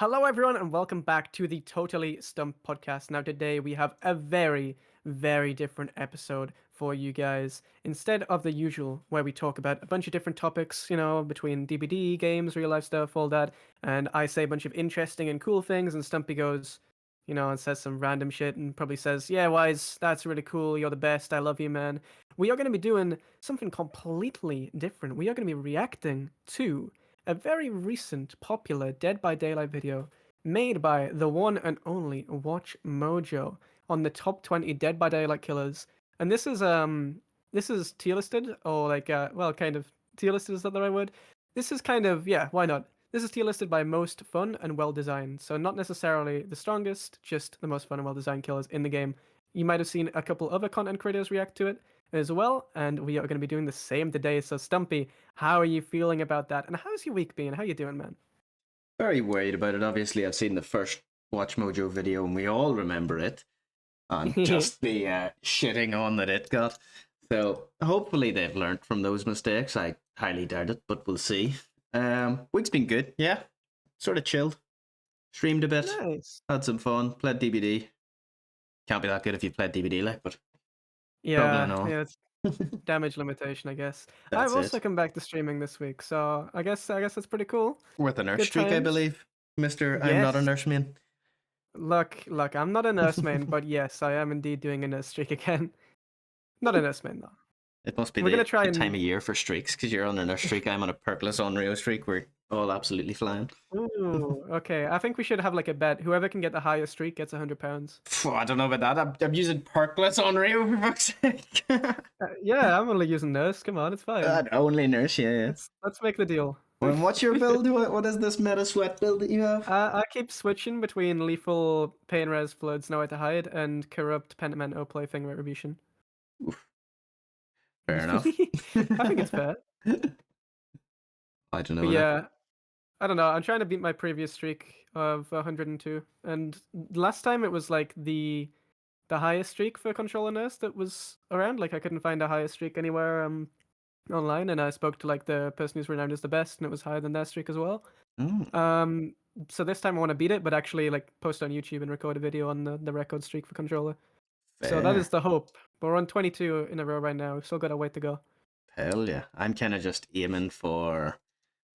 Hello, everyone, and welcome back to the Totally Stumped podcast. Now, today we have a very different episode for you guys. Instead of the usual, where we talk about a bunch of different topics, between DBD, games, real life stuff, all that, and I say a bunch of interesting and cool things, and Stumpy goes, and says some random shit and probably says, "Yeah, Wise, that's really cool. You're the best. I love you, man." We are going to be doing something completely different. We are going to be reacting to a very recent popular Dead by Daylight video made by the one and only WatchMojo on the top 20 Dead by Daylight killers. And this is tier listed, or like kind of tier listed, is that the right word? This is kind of, yeah, why not? This is tier listed by most fun and well designed. So not necessarily the strongest, just the most fun and well designed killers in the game. You might have seen a couple other content creators react to it as well, and we are going to be doing the same today. So Stumpy, how are you feeling about that? And how's your week been? How you doing, man? Very worried about it. Obviously, I've seen the first Watch Mojo video and we all remember it. And just the shitting on that it got. So hopefully they've learned from those mistakes. I highly doubt it, but we'll see. Week's been good, yeah. Sort of chilled. Streamed a bit. Nice. Had some fun. Played DBD. Can't be that good if you played DBD, like, but struggling Yeah, on. yeah, it's damage limitation, I guess. I've That's also it. come back to streaming this week, so I guess that's pretty cool. Worth a nurse Good streak, I times. believe. Mr. I'm not a Yes. nurseman. Look, I'm not a nursemaid, but yes, I am indeed doing a nurse streak again. Not a nursemaid, though. It must be We're gonna try the time and. of year for streaks, because you're on a nurse streak. I'm on a perkless on Rio streak. We're all absolutely flying. Ooh, okay. I think we should have like a bet. Whoever can get the highest streak gets £100. Phew, I don't know about that. I'm using perkless on Rio, for fuck's sake. Yeah, I'm only using nurse. Come on, it's fine. Only nurse, yeah, yeah. Let's make the deal. Well, what's your build? What is this meta sweat build that you have? I keep switching between lethal pain res floods nowhere to hide and corrupt pentimento plaything retribution. Oof, fair enough. I think it's fair. I don't But know. Like, yeah, I don't know. I'm trying to beat my previous streak of 102, and last time it was like the highest streak for controller nurse that was around. Like I couldn't find a higher streak anywhere online, and I spoke to like the person who's renowned as the best, and it was higher than their streak as well. mm, Um, so this time I want to beat it, but actually like post on YouTube and record a video on the record streak for controller. So that is fair. the hope. But we're on 22 in a row right now. We've still got a way to go. Hell yeah. I'm kind of just aiming for.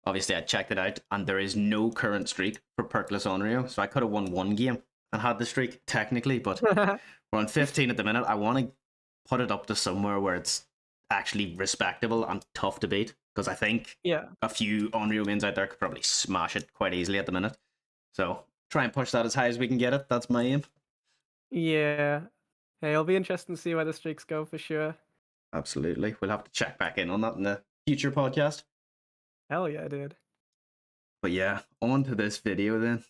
Obviously, I checked it out, and there is no current streak for perkless on Rio. So I could have won one game and had the streak technically, but we're on 15 at the minute. I want to put it up to somewhere where it's actually respectable and tough to beat, because I think Yeah. a few Unreal wins out there could probably smash it quite easily at the minute. So try and push that as high as we can get it. That's my aim. Yeah. Hey, it'll be interesting to see where the streaks go for sure. Absolutely. We'll have to check back in on that in the future podcast. Hell yeah, dude. But yeah, on to this video then.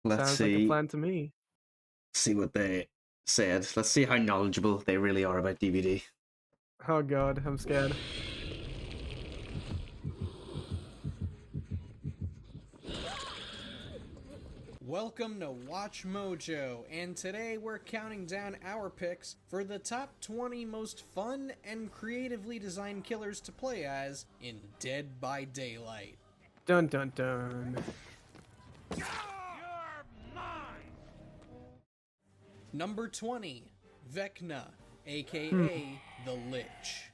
Let's Sounds like a see plan to me. what they said. Let's see how knowledgeable they really are about DVD. Oh god, I'm scared. Welcome to Watch Mojo, and today we're counting down our picks for the top 20 most fun and creatively designed killers to play as in Dead by Daylight. Dun dun dun. Number 20, Vecna, aka the Lich.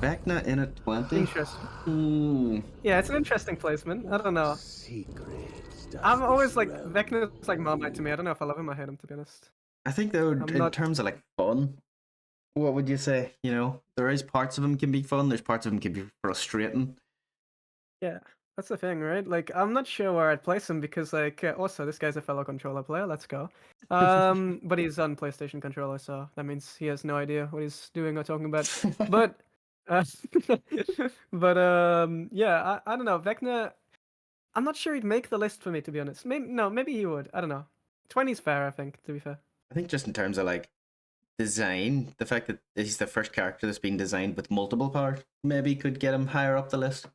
Vecna in at 20. Interesting. Yeah, it's an interesting placement. I don't know. I'm always like Vecna's like Marmite to me. I don't know if I love him or hate him, to be honest. I think though, I'm in not. terms of like fun, what would you say? You know, there is parts of them can be fun. There's parts of them can be frustrating. Yeah, that's the thing, right? Like, I'm not sure where I'd place him because, like, also this guy's a fellow controller player. Let's go. But he's on PlayStation controller, so that means he has no idea what he's doing or talking about. But, uh, yeah, I don't know. Vecna, I'm not sure he'd make the list for me, to be honest. Maybe he would. I don't know. 20's fair, I think, to be fair. I think just in terms of like design, the fact that he's the first character that's been designed with multiple powers maybe could get him higher up the list.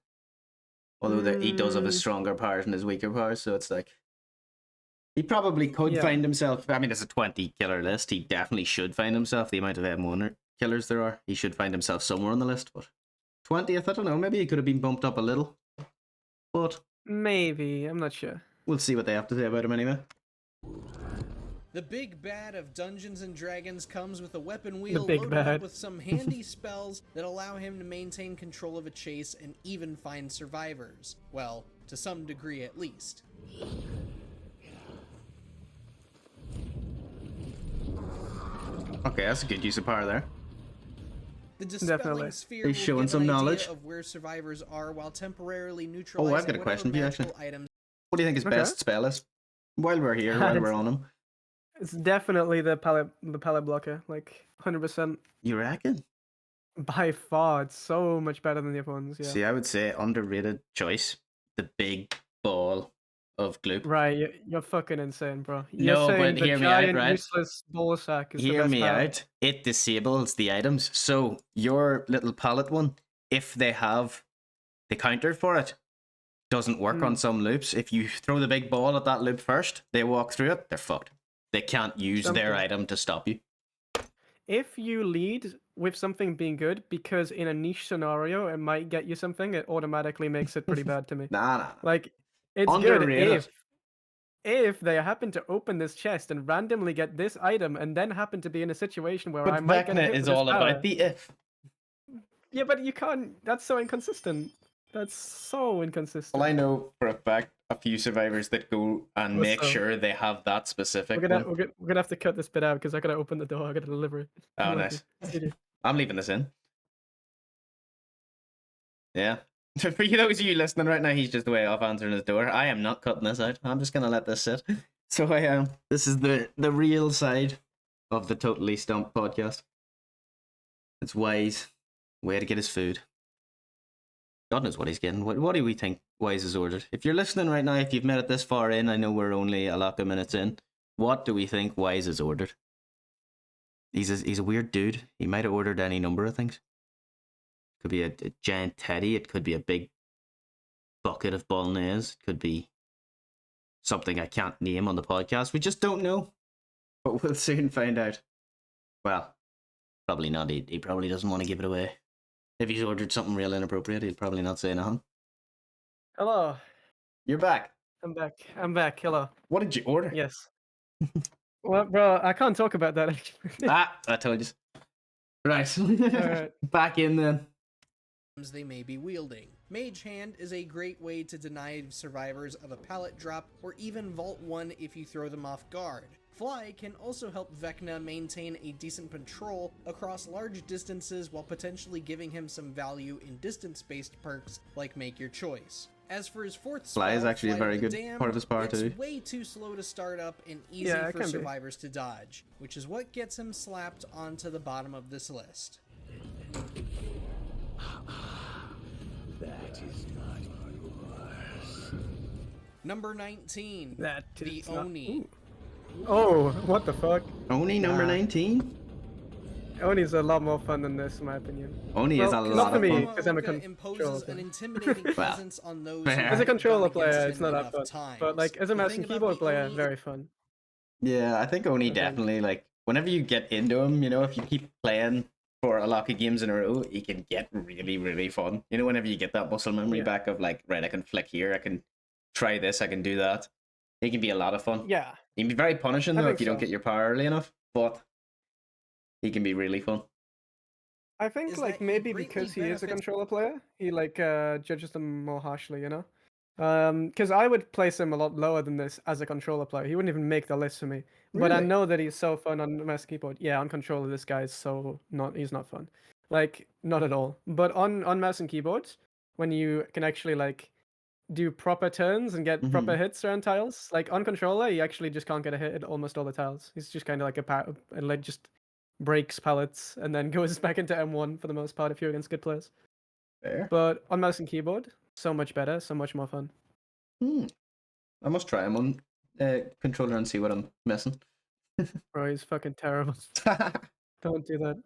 Although he does have his Mm, stronger powers and his weaker powers, so it's like he probably could yeah. find himself. I mean, it's a 20 killer list. He definitely should find himself. The amount of M1 killers there are, he should find himself somewhere on the list. But 20th, I don't know. Maybe he could have been bumped up a little. But Maybe. I'm not sure. We'll see what they have to say about him anyway. The big bad of Dungeons and Dragons comes with a weapon The wheel big loaded up bad. with some handy spells that allow him to maintain control of a chase and even find survivors. Well, to some degree at least. Okay, that's a good use of power there. The dispelling Definitely. sphere He's will showing give some an knowledge. idea of where survivors are while temporarily Oh, neutralizing I've got a question for you, whatever actually. magical items. What do you think his Okay. best spell is? While we're here, while we're on him. It's definitely the pallet blocker, like 100%. You reckon? By far, it's so much better than the other ones. Yeah. See, I would say underrated choice. The big ball of gloop. Right, you're fucking insane, bro. You're No, saying but the hear me out, giant right? useless ball sack is the Hear best me power. out. It disables the items. So your little pallet one, if they have the counter for it, doesn't work on some loops. If you throw the big ball at that loop first, they walk through it, they're fucked. They can't use their Something. item to stop you. If you lead with something being good, because in a niche scenario it might get you something, it automatically makes it pretty bad to me. Nah. Like, it's Underrated. good if they happen to open this chest and randomly get this item, and then happen to be in a situation where I But might get a Vecna hit is with this all power. about the if. Yeah, but you can't. That's so inconsistent. That's so inconsistent. Well, I know for a fact a few survivors that go and make Also, sure they have that specific We're one. gonna have to cut this bit out because I gotta open the door. I gotta deliver it. Oh, I'm nice. lucky. See you. I'm leaving this in. Yeah. For you, those of you listening right now, he's just way off answering his door. I am not cutting this out. I'm just gonna let this sit. So I am. This is the real side of the Totally Stumped podcast. It's Wise way to get his food. God knows what he's getting. What do we think Wise has ordered? If you're listening right now, if you've made it this far in, I know we're only a lot of minutes in. What do we think Wise has ordered? He's a weird dude. He might have ordered any number of things. Could be a giant teddy. It could be a big bucket of bolognese. It could be something I can't name on the podcast. We just don't know. But we'll soon find out. Well, probably not. He probably doesn't want to give it away. If he's ordered something real inappropriate, he'll probably not say nothing. Hello. You're back. I'm back. I'm back. Hello. What did you order? Yes. Well, bro, I can't talk about that. Actually. I told you. Right. Alright. Back in then. They may be wielding. Mage Hand is a great way to deny survivors of a pallet drop or even vault one if you throw them off guard. Fly can also help Vecna maintain a decent patrol across large distances while potentially giving him some value in distance-based perks like Make Your Choice. As for his fourth spell, Fly is actually a Flight very of the good Damned, part of his power it's too. way too slow to start up and easy Yeah, it for can be. survivors to dodge, which is what gets him slapped onto the bottom of this list. That is not yours. Number 19, That the is not- Oni. Ooh. Oh, what the fuck? Oni number Nah. 19? Oni's a lot more fun than this, in my opinion. Oni is a Well, lot not for of me, fun. because I'm a Yamaoka controller imposes an player. intimidating presence on those who As a As a haven't controller gone against player, it's him not that enough fun. times. But like as a The mouse thing and about keyboard the player, Oni- very fun. Yeah, I think Oni I think- definitely, like, whenever you get into him, you know, if you keep playing for a lot of games in a row, he can get really, really fun. You know, whenever you get that muscle memory Yeah. back of, like, right, I can flick here, I can try this, I can do that. He can be a lot of fun. Yeah. He can be very punishing, I though, think if you don't so. get your power early enough, but he can be really fun. I think Is like that he maybe greatly because he is a benefits- controller player, he like judges them more harshly, you know? Because I would place him a lot lower than this as a controller player. He wouldn't even make the list for me. But I Really? know that he's so fun on mouse and keyboard. Yeah, on controller, this guy's so he's not fun. Like not at all. But on mouse and keyboard, when you can actually like do proper turns and get proper hits around tiles, like on controller, you actually just can't get a hit at almost all the tiles. He's just kind of like and like just breaks pallets and then goes back into M1 for the most part if you're against good players. Fair. But on mouse and keyboard, so much better, so much more fun. I must try him on controller and see what I'm missing. Bro, he's fucking terrible. Don't do that.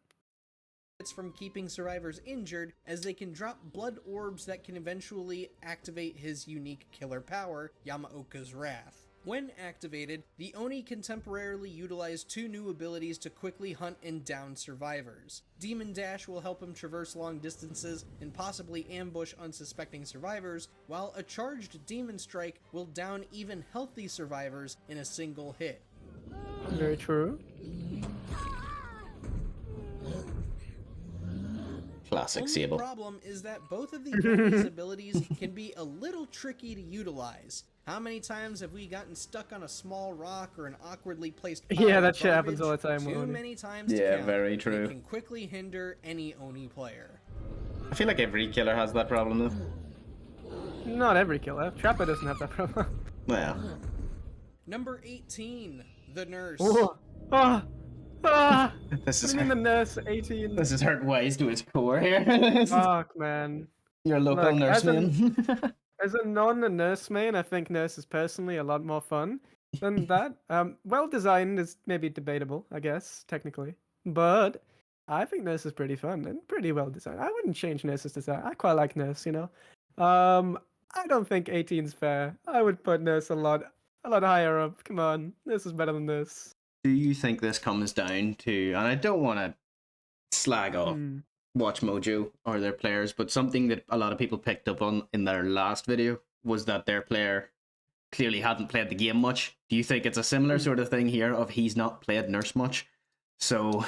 It's from keeping survivors injured, as they can drop blood orbs that can eventually activate his unique killer power, Yamaoka's Wrath. When activated, the Oni can temporarily utilize 2 new abilities to quickly hunt and down survivors. Demon Dash will help him traverse long distances and possibly ambush unsuspecting survivors, while a charged Demon Strike will down even healthy survivors in a single hit. Very true. Classic Only Sable. problem is that both of the Oni's abilities can be a little tricky to utilize. How many times have we gotten stuck on a small rock or an awkwardly placed pile Yeah, of that shit happens garbage? all the time with Too Oni. many times to Yeah, count. very and true. It can quickly hinder any Oni player. I feel like every killer has that problem though. Not every killer. Trapper doesn't have that problem. Well, Number 18, the Nurse. Oh, ah, ah. this What is do you mean the hurt, nurse 18? this is hurt Wise to his core here. Fuck, man. Your local Look, nurse man. As a non-nurse main, I think nurse is personally a lot more fun than that. Well designed is maybe debatable, I guess, technically. But I think nurse is pretty fun and pretty well designed. I wouldn't change nurse's design. I quite like nurse, you know. I don't think 18's fair. I would put nurse a lot higher up. Come on. Nurse is better than nurse. Do you think this comes down to, and I don't want to slag off WatchMojo or their players, but something that a lot of people picked up on in their last video was that their player clearly hadn't played the game much. Do you think it's a similar sort of thing here of he's not played nurse much, so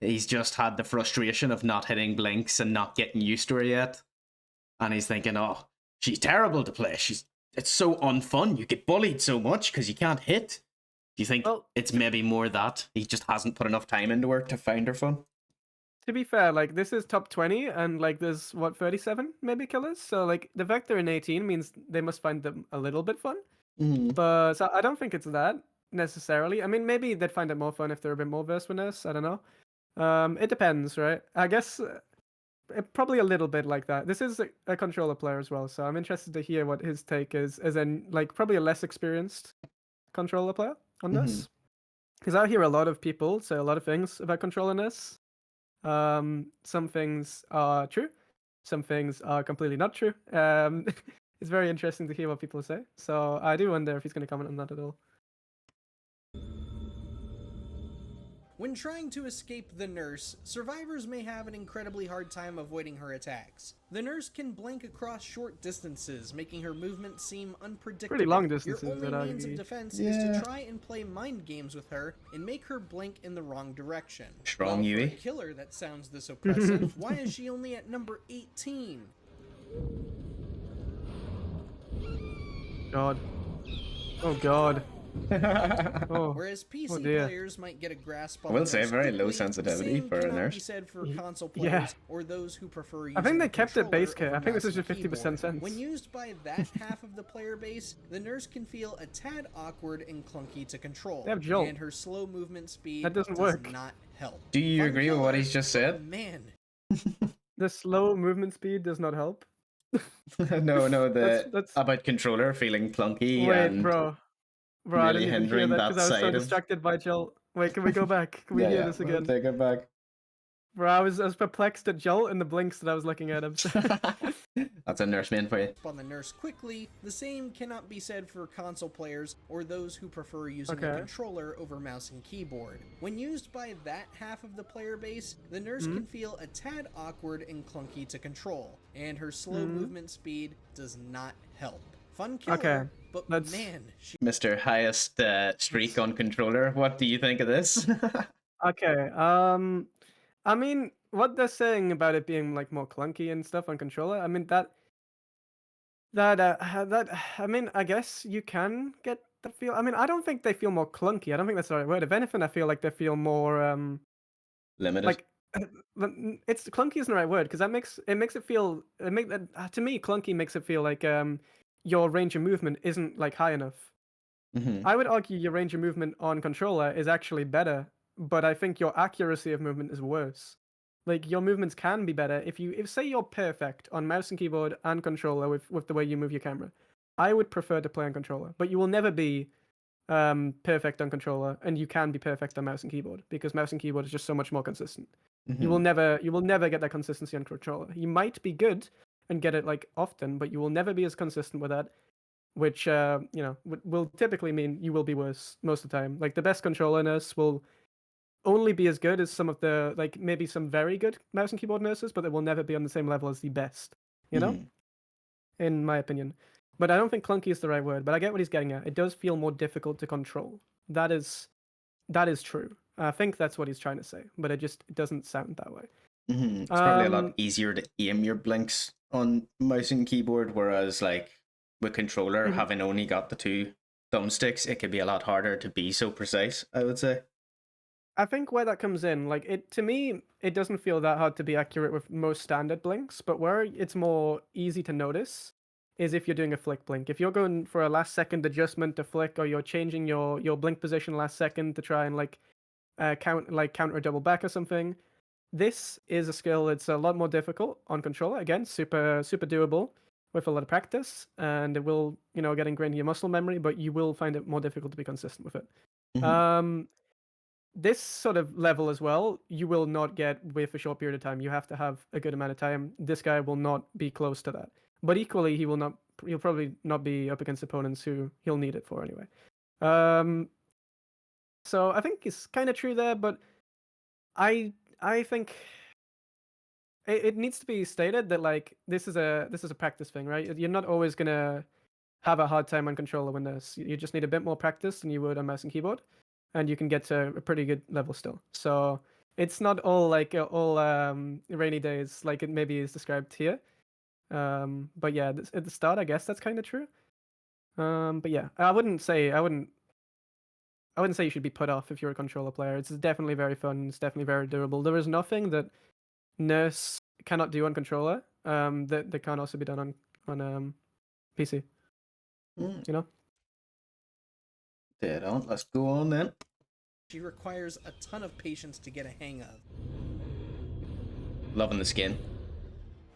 he's just had the frustration of not hitting blinks and not getting used to her yet, and he's thinking, oh, she's terrible to play, it's so unfun, you get bullied so much because you can't hit. Do you think it's maybe more that he just hasn't put enough time into her to find her fun? To be fair, like, this is top 20, and, like, there's, 37 maybe killers? So, like, the fact they're in 18 means they must find them a little bit fun. But so I don't think it's that, necessarily. I mean, maybe they'd find it more fun if they're a bit more versed with us. I don't know. It depends, right? I guess probably a little bit like that. This is a controller player as well, so I'm interested to hear what his take is, as in, like, probably a less experienced controller player on this. Because I hear a lot of people say a lot of things about controlling this. Some things are true, some things are completely not true. It's very interesting to hear what people say. So I do wonder if he's going to comment on that at all. When trying to escape the Nurse, survivors may have an incredibly hard time avoiding her attacks. The Nurse can blink across short distances, making her movement seem unpredictable. Pretty long distances, Your only I'd means of argue. defense is to try and play mind games with her and make her blink in the wrong direction. Strong For a Yui. killer that sounds this oppressive, why is she only at number 18? God. Oh God. Oh. Whereas PC dear. players might get a grasp on I will the say Nurse very low quickly, sensitivity the same for a cannot Nurse. be said for console Yeah. players or those who prefer using I think they the kept it base controller kit. I over think this mouse is just and 50% keyboard. sense. When used by that half of the player base, the Nurse can feel a tad awkward and clunky to control, They have Jolt. and her slow movement speed That doesn't does work. not help. Do you Fun agree with what killer, he's just but said? Man, The slow movement speed does not help. No, That's- about controller feeling clunky Wait, and bro. Bro, I really didn't even hear hindering that that because I was so side of- distracted by Jolt. Wait, can we go back? Can we hear this we'll again? take it back. Bro, I was perplexed at Jolt and the blinks that I was looking at him. That's a nurse man for you. on the Nurse quickly, the same cannot be said for console players or those who prefer using the Okay. controller over mouse and keyboard. When used by that half of the player base, the Nurse can feel a tad awkward and clunky to control, and her slow movement speed does not help. Fun killer, Okay, but let's- man, she Mr. Highest streak on controller, what do you think of this? Okay, I mean, what they're saying about it being like more clunky and stuff on controller, I mean I mean, I guess you can get the feel. I mean, I don't think they feel more clunky. I don't think that's the right word. If anything, I feel like they feel more Limited. like it's clunky isn't the right word because that makes it feel to me clunky makes it feel like your range of movement isn't like high enough. I would argue your range of movement on controller is actually better, but I think your accuracy of movement is worse. Like your movements can be better if say you're perfect on mouse and keyboard and controller with the way you move your camera. I would prefer to play on controller, but you will never be perfect on controller, and you can be perfect on mouse and keyboard because mouse and keyboard is just so much more consistent. You will never get that consistency on controller. You might be good and get it like often, but you will never be as consistent with that. which will typically mean you will be worse most of the time. Like the best controller nurse will only be as good as some of the like maybe some very good mouse and keyboard nurses, but they will never be on the same level as the best. You know, Mhm. in my opinion. But I don't think clunky is the right word. But I get what he's getting at. It does feel more difficult to control. That is true. I think that's what he's trying to say, but it doesn't sound that way. It's probably a lot Um, easier to aim your blinks on mouse and keyboard, whereas like with controller, mhm. having only got the two thumbsticks, it could be a lot harder to be so precise, I would say. I think where that comes in, like it to me, it doesn't feel that hard to be accurate with most standard blinks, but where it's more easy to notice is if you're doing a flick blink. If you're going for a last second adjustment to flick, or you're changing your blink position last second to try and counter a double back or something. This is a skill that's a lot more difficult on controller. Again, super doable with a lot of practice, and it will get ingrained in your muscle memory. But you will find it more difficult to be consistent with it. Mhm. Um, this sort of level as well, you will not get with a short period of time. You have to have a good amount of time. This guy will not be close to that. But equally, he will not. He'll probably not be up against opponents who he'll need it for anyway. Um, so I think it's kind of true there, but I think it needs to be stated that like this is a practice thing, right? You're not always gonna have a hard time on controller when this. You just need a bit more practice than you would on mouse and keyboard, and you can get to a pretty good level still. So it's not all like all rainy days like it maybe is described here. But yeah, at the start, I guess that's kind of true. But yeah, I wouldn't say you should be put off if you're a controller player. It's definitely very fun. It's definitely very durable. There is nothing that Nurse cannot do on controller. That can also be done on PC. Mm, You know. Dead on. Let's go on then. She requires a ton of patience to get a hang of. Loving the skin.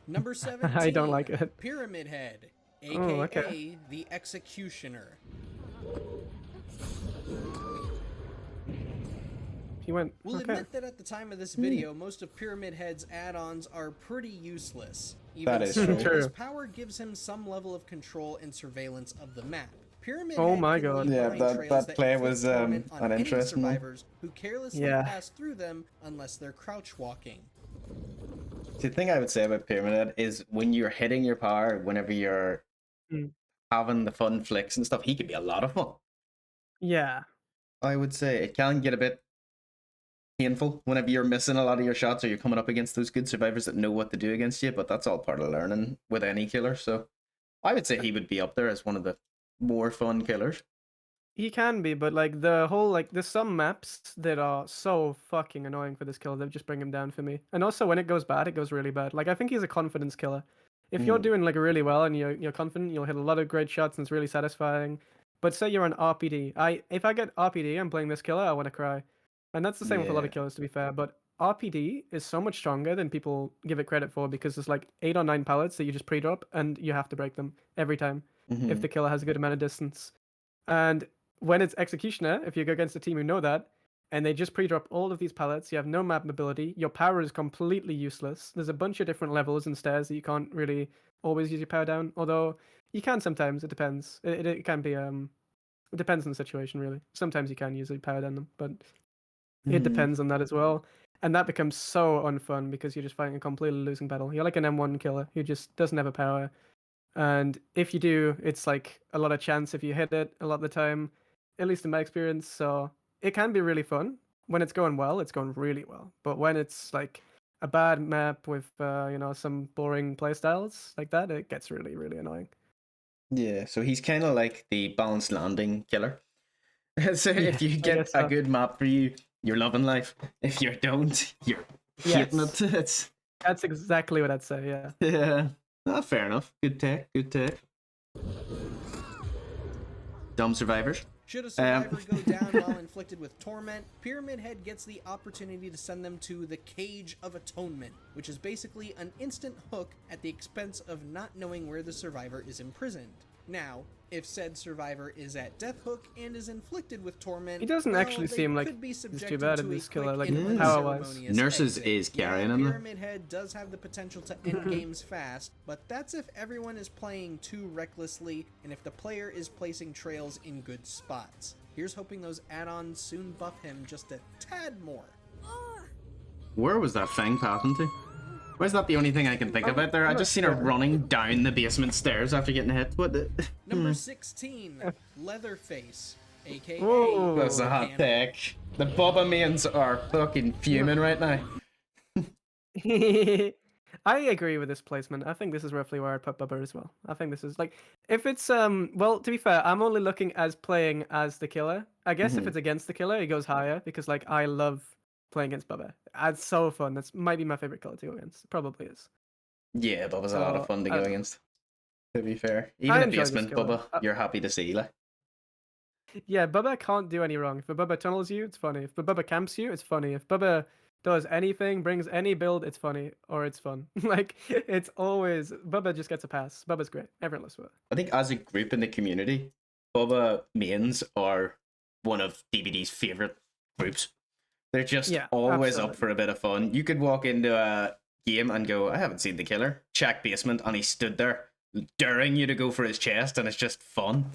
Number 17, I don't like it. Pyramid Head, Oh, aka okay. the Executioner. He went. We'll Okay. admit that at the time of this video, most of Pyramid Head's add-ons are pretty useless. That Even is so, true. True. his power gives him some level of control and surveillance of the map. Pyramid Oh Head my can God. leave Yeah, behind that trails play inflict was, torment on an any interesting one. survivors who carelessly Yeah. pass through them unless they're crouch walking. The thing I would say about Pyramid Head is when you're hitting your power, whenever you're Mm. having the fun flicks and stuff, he could be a lot of fun. Yeah. I would say it can get a bit painful whenever you're missing a lot of your shots or you're coming up against those good survivors that know what to do against you, but that's all part of learning with any killer. So I would say he would be up there as one of the more fun killers. He can be, but like the whole like there's some maps that are so fucking annoying for this killer that just bring him down for me. And also when it goes bad, it goes really bad. Like I think he's a confidence killer. If you're Mm. doing like really well and you're confident, you'll hit a lot of great shots and it's really satisfying. But say you're on RPD. If I get RPD, I'm playing this killer, I want to cry. And that's the same with a lot Yeah. of killers to be fair, but RPD is so much stronger than people give it credit for because there's like 8 or 9 pallets that you just pre-drop and you have to break them every time if Mm-hmm. the killer has a good amount of distance. And when it's Executioner, if you go against a team who know that, and they just pre-drop all of these pallets, you have no map mobility, your power is completely useless. There's a bunch of different levels and stairs that you can't really always use your power down, although you can sometimes, it depends. It can be, it depends on the situation, really. Sometimes you can use your power down them, but it Mm-hmm. depends on that as well. And that becomes so unfun because you're just fighting a completely losing battle. You're like an M1 killer who just doesn't have a power. And if you do, it's like a lot of chance if you hit it a lot of the time, at least in my experience. So it can be really fun. When it's going well, it's going really well. But when it's like a bad map with some boring playstyles like that, it gets really, really annoying. Yeah, so he's kind of like the balanced landing killer. So Yeah, if you I get guess a so. good map for you, you're loving life. If you don't, you're hating Yes, it. It's that's exactly what I'd say. Yeah. yeah. Ah, fair enough. Good take. Good take. Dumb survivors. Should a survivor go down while inflicted with torment, Pyramid Head gets the opportunity to send them to the Cage of Atonement, which is basically an instant hook at the expense of not knowing where the survivor is imprisoned. Now, if said survivor is at death hook and is inflicted with torment, He doesn't well, actually they seem like could be he's too subjected bad to at a this killer, quick like and power-wise. unceremonious Nurses exit. is carrying him, though. Pyramid Head does have the potential to end games fast, but that's if everyone is playing too recklessly and if the player is placing trails in good spots. Here's hoping those add-ons soon buff him just a tad more. Where was that thing passing to? Why is that the only thing I can think of out there? I just seen her running down the basement stairs after getting hit. What the? Number 16, Leatherface, aka Whoa. That's a hot Cannibal. take. The Bubba mains are fucking fuming right now. I agree with this placement. I think this is roughly where I'd put Bubba as well. I think this is like, if it's well, to be fair, I'm only looking as playing as the killer. I guess if it's against the killer, it goes higher because like I love playing against Bubba. It's so fun. That's might be my favorite killer to go against. It probably is. Yeah, Bubba's a lot of So, fun to I go don't know. against. To be fair, I even a enjoy this basement killer. Bubba, you're happy to see. Like, Yeah, Bubba can't do any wrong. If a Bubba tunnels you, it's funny. If a Bubba camps you, it's funny. If Bubba does anything, brings any build, it's funny or it's fun. Like it's always Bubba just gets a pass. Bubba's great. Everyone loves Bubba. I think as a group in the community, Bubba mains are one of DBD's favorite groups. They're just Yeah, always up absolutely. for a bit of fun. You could walk into a game and go, I haven't seen the killer. Check basement, and he stood there daring you to go for his chest, and it's just fun.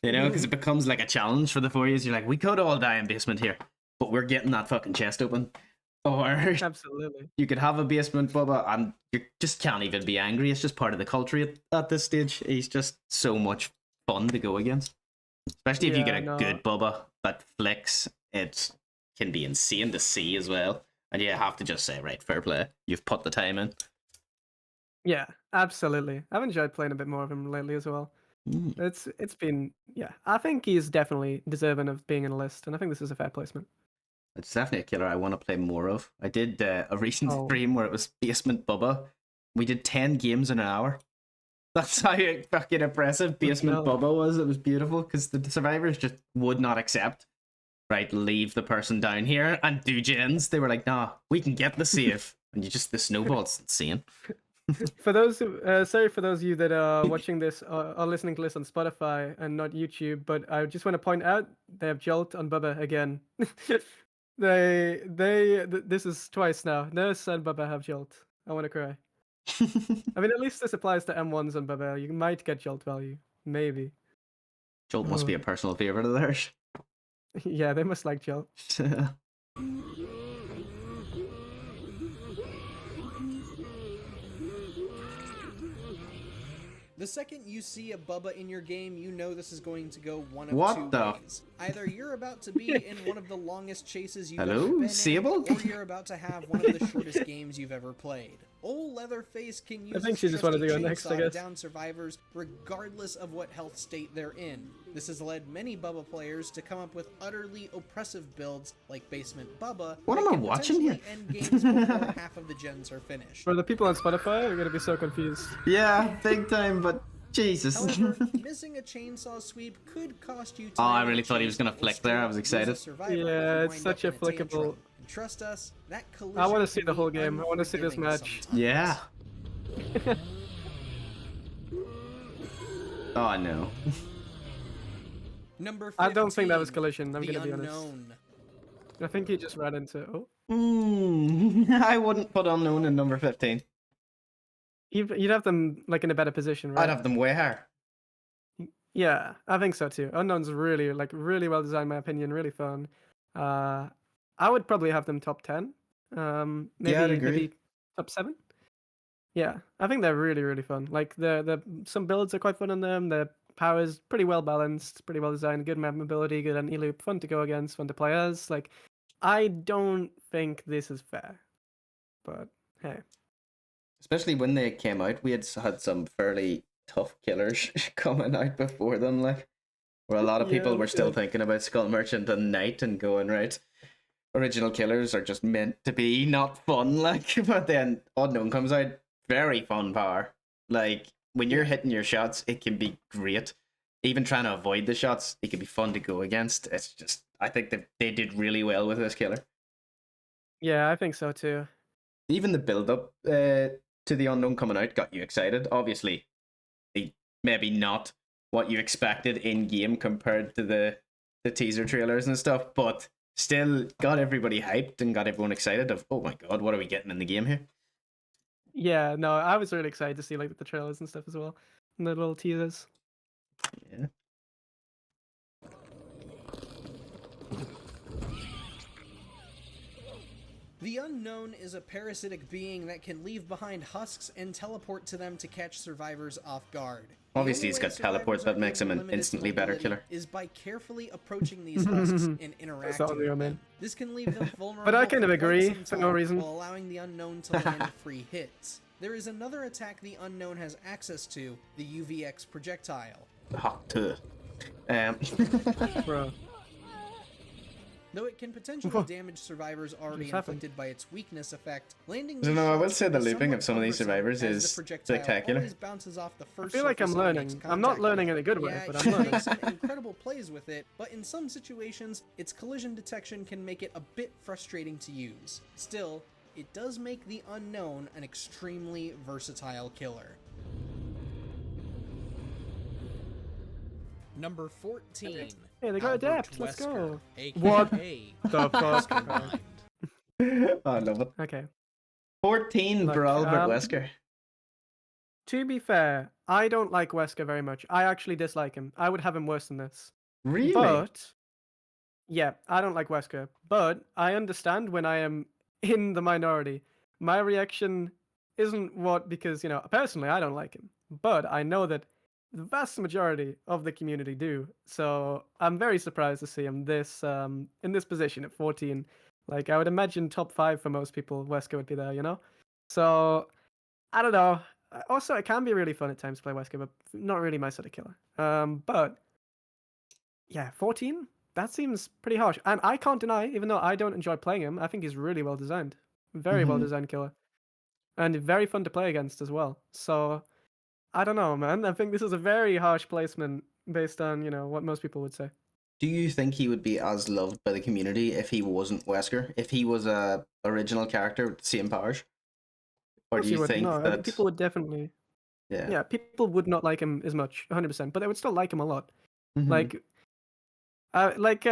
You know, because it becomes like a challenge for the 4 years. You're like, we could all die in basement here, but we're getting that fucking chest open. Or Absolutely. you could have a basement Bubba and you just can't even be angry. It's just part of the culture at this stage. He's just so much fun to go against. Especially if you get a good Bubba that flicks, it can be insane to see as well. And you have to just say, right, fair play. You've put the time in. Yeah, absolutely. I've enjoyed playing a bit more of him lately as well. It's been I think he's definitely deserving of being in a list, and I think this is a fair placement. It's definitely a killer I want to play more of. I did a recent stream where it was Basement Bubba. We did 10 games in an hour. That's how fucking impressive Basement Bubba was. It was beautiful because the survivors just would not accept, right, leave the person down here and do gens. They were like, nah, we can get the save. And you just, the snowball's insane. For those who, sorry for those of you that are watching this or listening to this on Spotify and not YouTube, but I just want to point out they have Jolt on Bubba again. This is twice now. Nurse and Bubba have Jolt. I want to cry. I mean, at least this applies to M1s on Bubba. You might get Jolt value, maybe. Jolt must be a personal favorite of theirs. Yeah, they must like Jolt. The second you see a Bubba in your game, you know this is going to go one of What two the- ways. Either you're about to be in one of the longest chases you've Hello, ever been Sable? in, or you're about to have one of the shortest games you've ever played. Old Leatherface can use think his she just wanted to trusty go next, I chainsaw to guess. down survivors regardless of what health state they're in. This has led many Bubba players to come up with utterly oppressive builds like Basement Bubba What that am I can watching here? potentially end games before half of the gens are finished. For the people on Spotify, are gonna be so confused. Yeah, big time, but Jesus. However, missing a chainsaw sweep could cost you time. Oh, I on really a thought he chase was gonna or flick straight there. I up was lose a excited. survivor if you Yeah, it's wind such up a in tantrum. flickable- And trust us, that I collision want to see can the whole be game. I want to see this unforgiving match. sometimes. Yeah. Oh no. Number 15, I don't think that was collision, I'm the gonna be honest. unknown. I think he just ran into. Oh, I wouldn't put unknown in number 15. you'd have them like in a better position, right? I'd have them way higher. Yeah, I think so too. Unknown's really really well designed, in my opinion. Really fun. I would probably have them top 10. Maybe Yeah, I'd agree. maybe top 7. Yeah, I think they're really fun. Like the some builds are quite fun on them. The power is pretty well balanced, pretty well designed, good map mobility, good anti-loop, fun to go against, fun to play as. Like, I don't think this is fair, but hey. Especially when they came out, we had some fairly tough killers coming out before them, like, where a lot of people Yeah, were still yeah. thinking about Skull Merchant and Knight and going, right, original killers are just meant to be not fun, like, but then Unknown comes out, very fun power. Like, when you're hitting your shots, it can be great. Even trying to avoid the shots, it can be fun to go against. It's just, I think that they did really well with this killer. Yeah, I think so too. Even the build up to the Unknown coming out got you excited. Obviously, maybe not what you expected in game compared to the teaser trailers and stuff, but still got everybody hyped and got everyone excited of, oh my god, what are we getting in the game here? Yeah, no, I was really excited to see like the trailers and stuff as well, and the little teasers. Yeah. The Unknown is a parasitic being that can leave behind husks and teleport to them to catch survivors off guard. The Obviously, only he's way got teleport, survivors that are makes able him to an limit its instantly better mobility killer. is by carefully approaching these husks and interacting not with real, man. them. This can leave them vulnerable But I kind of for quite agree, some for time, no reason. while allowing the Unknown to land free hits. There is another attack the Unknown has access to, the UVX projectile. Hot too. Bro. Though it can potentially damage survivors already Just happened. inflicted by its weakness effect, landing I don't know, I will shots say the is looping of somewhat some of these cumbersome, survivors as is the projectile spectacular. always bounces off the I first feel like I'm surface it makes learning. I'm not contact learning with. in a good way, Yeah, but you I'm can learning. make some incredible plays with it, but in some situations, its collision detection can make it a bit frustrating to use. Still, it does make the Unknown an extremely versatile killer. Number 14. Hey, they got Albert adapt. Let's Wesker, go. aka What the fuck? Mastermind. I love it. Okay. 14 Look, for Albert Wesker. To be fair, I don't like Wesker very much. I actually dislike him. I would have him worse than this. Really? But yeah, I don't like Wesker. But I understand when I am in the minority. My reaction isn't what because, personally I don't like him. But I know that the vast majority of the community do. So I'm very surprised to see him in this position at 14. Like I would imagine top 5 for most people, Wesker would be there. So I don't know. Also, it can be really fun at times to play Wesker, but not really my sort of killer. But yeah, 14? That seems pretty harsh. And I can't deny, even though I don't enjoy playing him, I think he's really well designed. Very well designed killer. And very fun to play against as well. So I don't know, man. I think this is a very harsh placement based on, what most people would say. Do you think he would be as loved by the community if he wasn't Wesker? If he was a original character with the same powers? Or Of course do you would. think No, I that think people would definitely. yeah. Yeah, people would not like him as much, 100%, but they would still like him a lot. Mhm. Like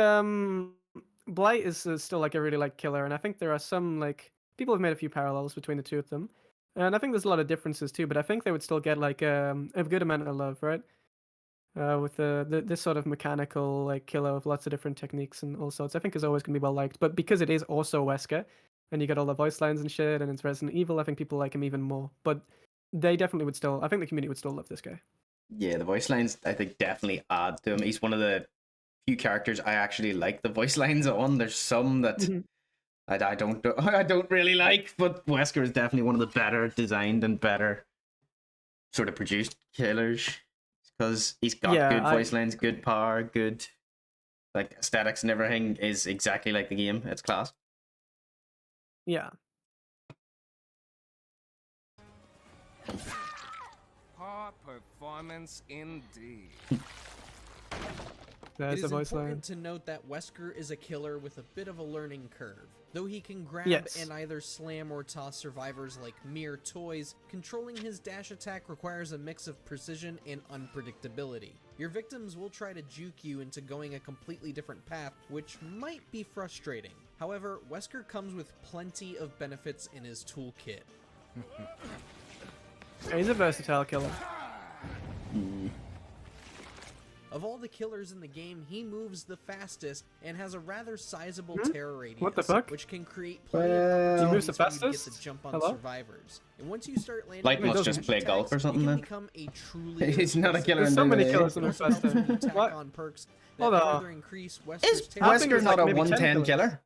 Blight is still like a really like killer, and I think there are some like people have made a few parallels between the two of them, and I think there's a lot of differences too. But I think they would still get like a good amount of love, right? With this sort of mechanical like killer with lots of different techniques and all sorts, I think is always gonna be well liked. But because it is also Wesker, and you got all the voice lines and shit, and it's Resident Evil, I think people like him even more. But they definitely would still. I think the community would still love this guy. Yeah, the voice lines I think definitely add to him. He's one of the few characters I actually like the voice lines on. There's some that I don't really like, but Wesker is definitely one of the better designed and better sort of produced killers because he's got good voice lines, good power, good like aesthetics and everything is exactly like the game. It's class. Yeah. Poor performance indeed. It There's is the voice line. important to note that Wesker is a killer with a bit of a learning curve. Though he can grab Yes. and either slam or toss survivors like mere toys, controlling his dash attack requires a mix of precision and unpredictability. Your victims will try to juke you into going a completely different path, which might be frustrating. However, Wesker comes with plenty of benefits in his toolkit. He's a versatile killer. Of all the killers in the game, he moves the fastest and has a rather sizable terror radius, What the fuck? which can create plenty Well, of He moves the opportunities for you to get fastest? the jump on Hello? survivors. And once you start landing Light those must just dash play golf or attacks, something you can then. become a truly He's not a killer There's in so many WWE. killers that are Also helps faster. when you tack What? on perks that Hold on. further increase Is Wesker's terror. I think Wesker it's not like a maybe 10 110 killers. killer?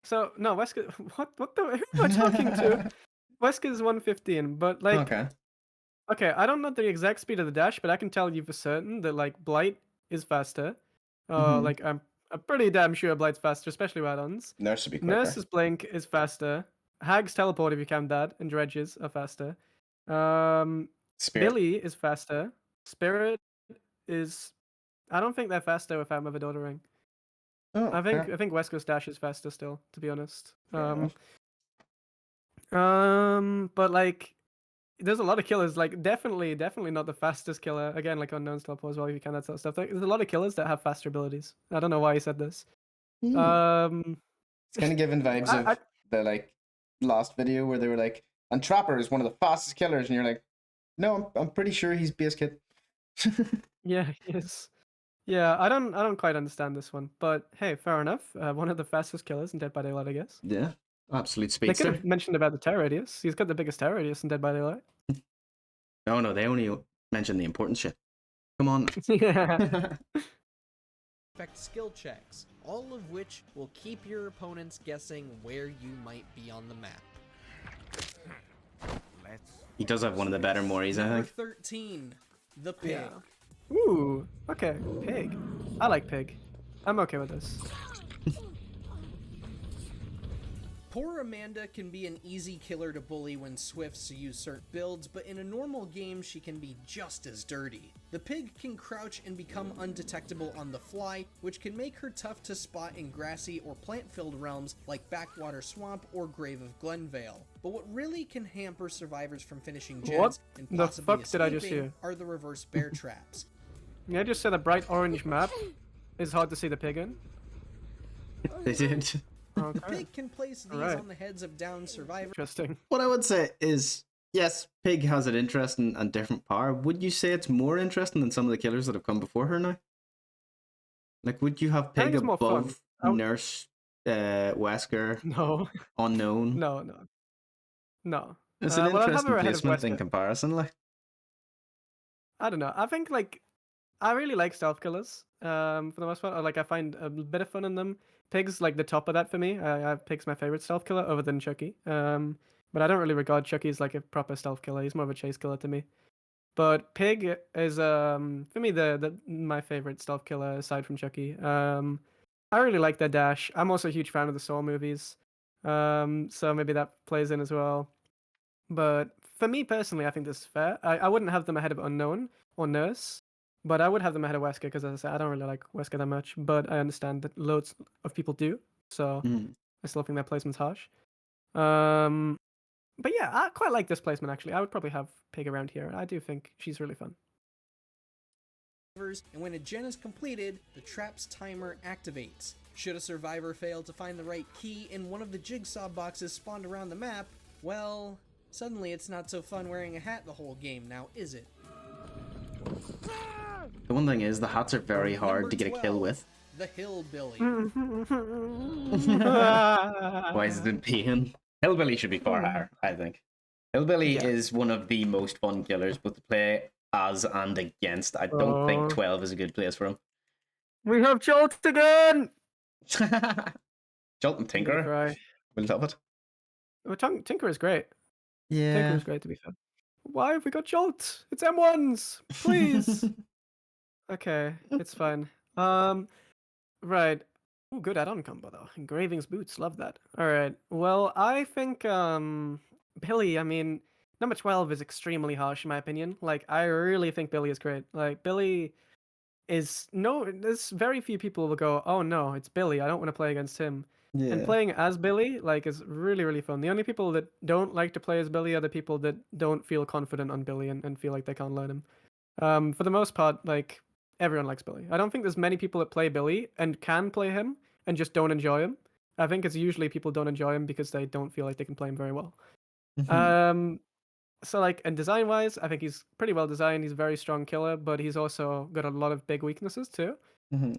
So no, Wesker. What the? Who am I talking to? Wesker's 115, but like, okay, I don't know the exact speed of the dash, but I can tell you for certain that like Blight is faster. Like I'm pretty damn sure Blight's faster, especially add-ons. Nurse would be quicker. Nurse's blink is faster. Hag's teleport, if you count that, and Dredges are faster. Spirit. Billy is faster. Spirit is. I don't think they're faster without Mother Daughter Ring. Oh, I think Wesker's dash is faster still, to be honest. But like there's a lot of killers, like definitely not the fastest killer. Again, like unknown's teleport as well, if you can, that sort of stuff. Like, there's a lot of killers that have faster abilities. I don't know why he said this. Hmm. Um, It's kind of giving vibes I of the like last video where they were like, and Trapper is one of the fastest killers, and you're like, no, I'm pretty sure he's base kit. yeah, yes. Yeah, I don't quite understand this one, but hey, fair enough. One of the fastest killers in Dead by Daylight, I guess. Yeah, absolute They could speedster. have mentioned about the terror radius. He's got the biggest terror radius in Dead by Daylight. No, they only mentioned the important shit. Come on. Yeah. Effect skill checks, all of which will keep your opponents guessing where you might be on the map. Let's He does have one of the better Moris, I Number think. 13, the pig. Yeah. Ooh, okay, pig. I like pig. I'm okay with this. Poor Amanda can be an easy killer to bully when Swifts use certain builds, but in a normal game she can be just as dirty. The pig can crouch and become undetectable on the fly, which can make her tough to spot in grassy or plant-filled realms like Backwater Swamp or Grave of Glenvale. But what really can hamper survivors from finishing gens What and the possibly fuck did I just escaping hear? are the reverse bear traps. Yeah, I just said a bright orange map. It's hard to see the pig in. They did. The Okay, pig can place these Alright. on the heads of downed survivors. interesting. What I would say is, yes, Pig has an interesting and different power. Would you say it's more interesting than some of the killers that have come before her now? Like, would you have I think Pig it's more fun. above I would- Nurse, Wesker, No, Unknown? no. It's an Well, I'd have interesting her ahead of placement in Wesker. comparison. Like, I don't know. I think like I really like stealth killers. For the most part, like I find a bit of fun in them. Pig's like the top of that for me. Pig's my favorite stealth killer over than Chucky. But I don't really regard Chucky as like a proper stealth killer. He's more of a chase killer to me. But Pig is for me the my favorite stealth killer aside from Chucky. I really like their dash. I'm also a huge fan of the Saw movies. So maybe that plays in as well. But for me personally, I think this is fair. I wouldn't have them ahead of Unknown or Nurse, but I would have them ahead of Wesker because, as I said, I don't really like Wesker that much. But I understand that loads of people do, so I still think their placement's harsh. But yeah, I quite like this placement actually. I would probably have Pig around here. I do think she's really fun. And when a gen is completed, the trap's timer activates. Should a survivor fail to find the right key in one of the jigsaw boxes spawned around the map, well, suddenly it's not so fun wearing a hat the whole game now, is it? the one thing is, the hats are very hard Number to get a kill 12, with. The Hillbilly. Why is it peeing? Hillbilly should be far higher, I think. Hillbilly Yeah. is one of the most fun killers, both to play as and against. I don't think Oh. 12 is a good place for him. We have Jolt again. Jolt and Tinker, Cry. we love it. Well, Tinker is great. Tinker Yeah. is great to be fair. Why have we got Jolt? It's M1s, please. Okay, it's fine. Right. Oh, good add-on combo though. Engravings boots, love that. All right. Well, I think Billy. I mean, number 12 is extremely harsh in my opinion. Like, I really think Billy is great. Like, Billy is no. There's very few people who will go, oh no, it's Billy. I don't want to play against him. And Yeah. playing as Billy, like, is really, really fun. The only people that don't like to play as Billy are the people that don't feel confident on Billy and feel like they can't learn him. For the most part, like, everyone likes Billy. I don't think there's many people that play Billy and can play him and just don't enjoy him. I think it's usually people don't enjoy him because they don't feel like they can play him very well. So like, and design-wise, I think he's pretty well designed. He's a very strong killer, but he's also got a lot of big weaknesses too.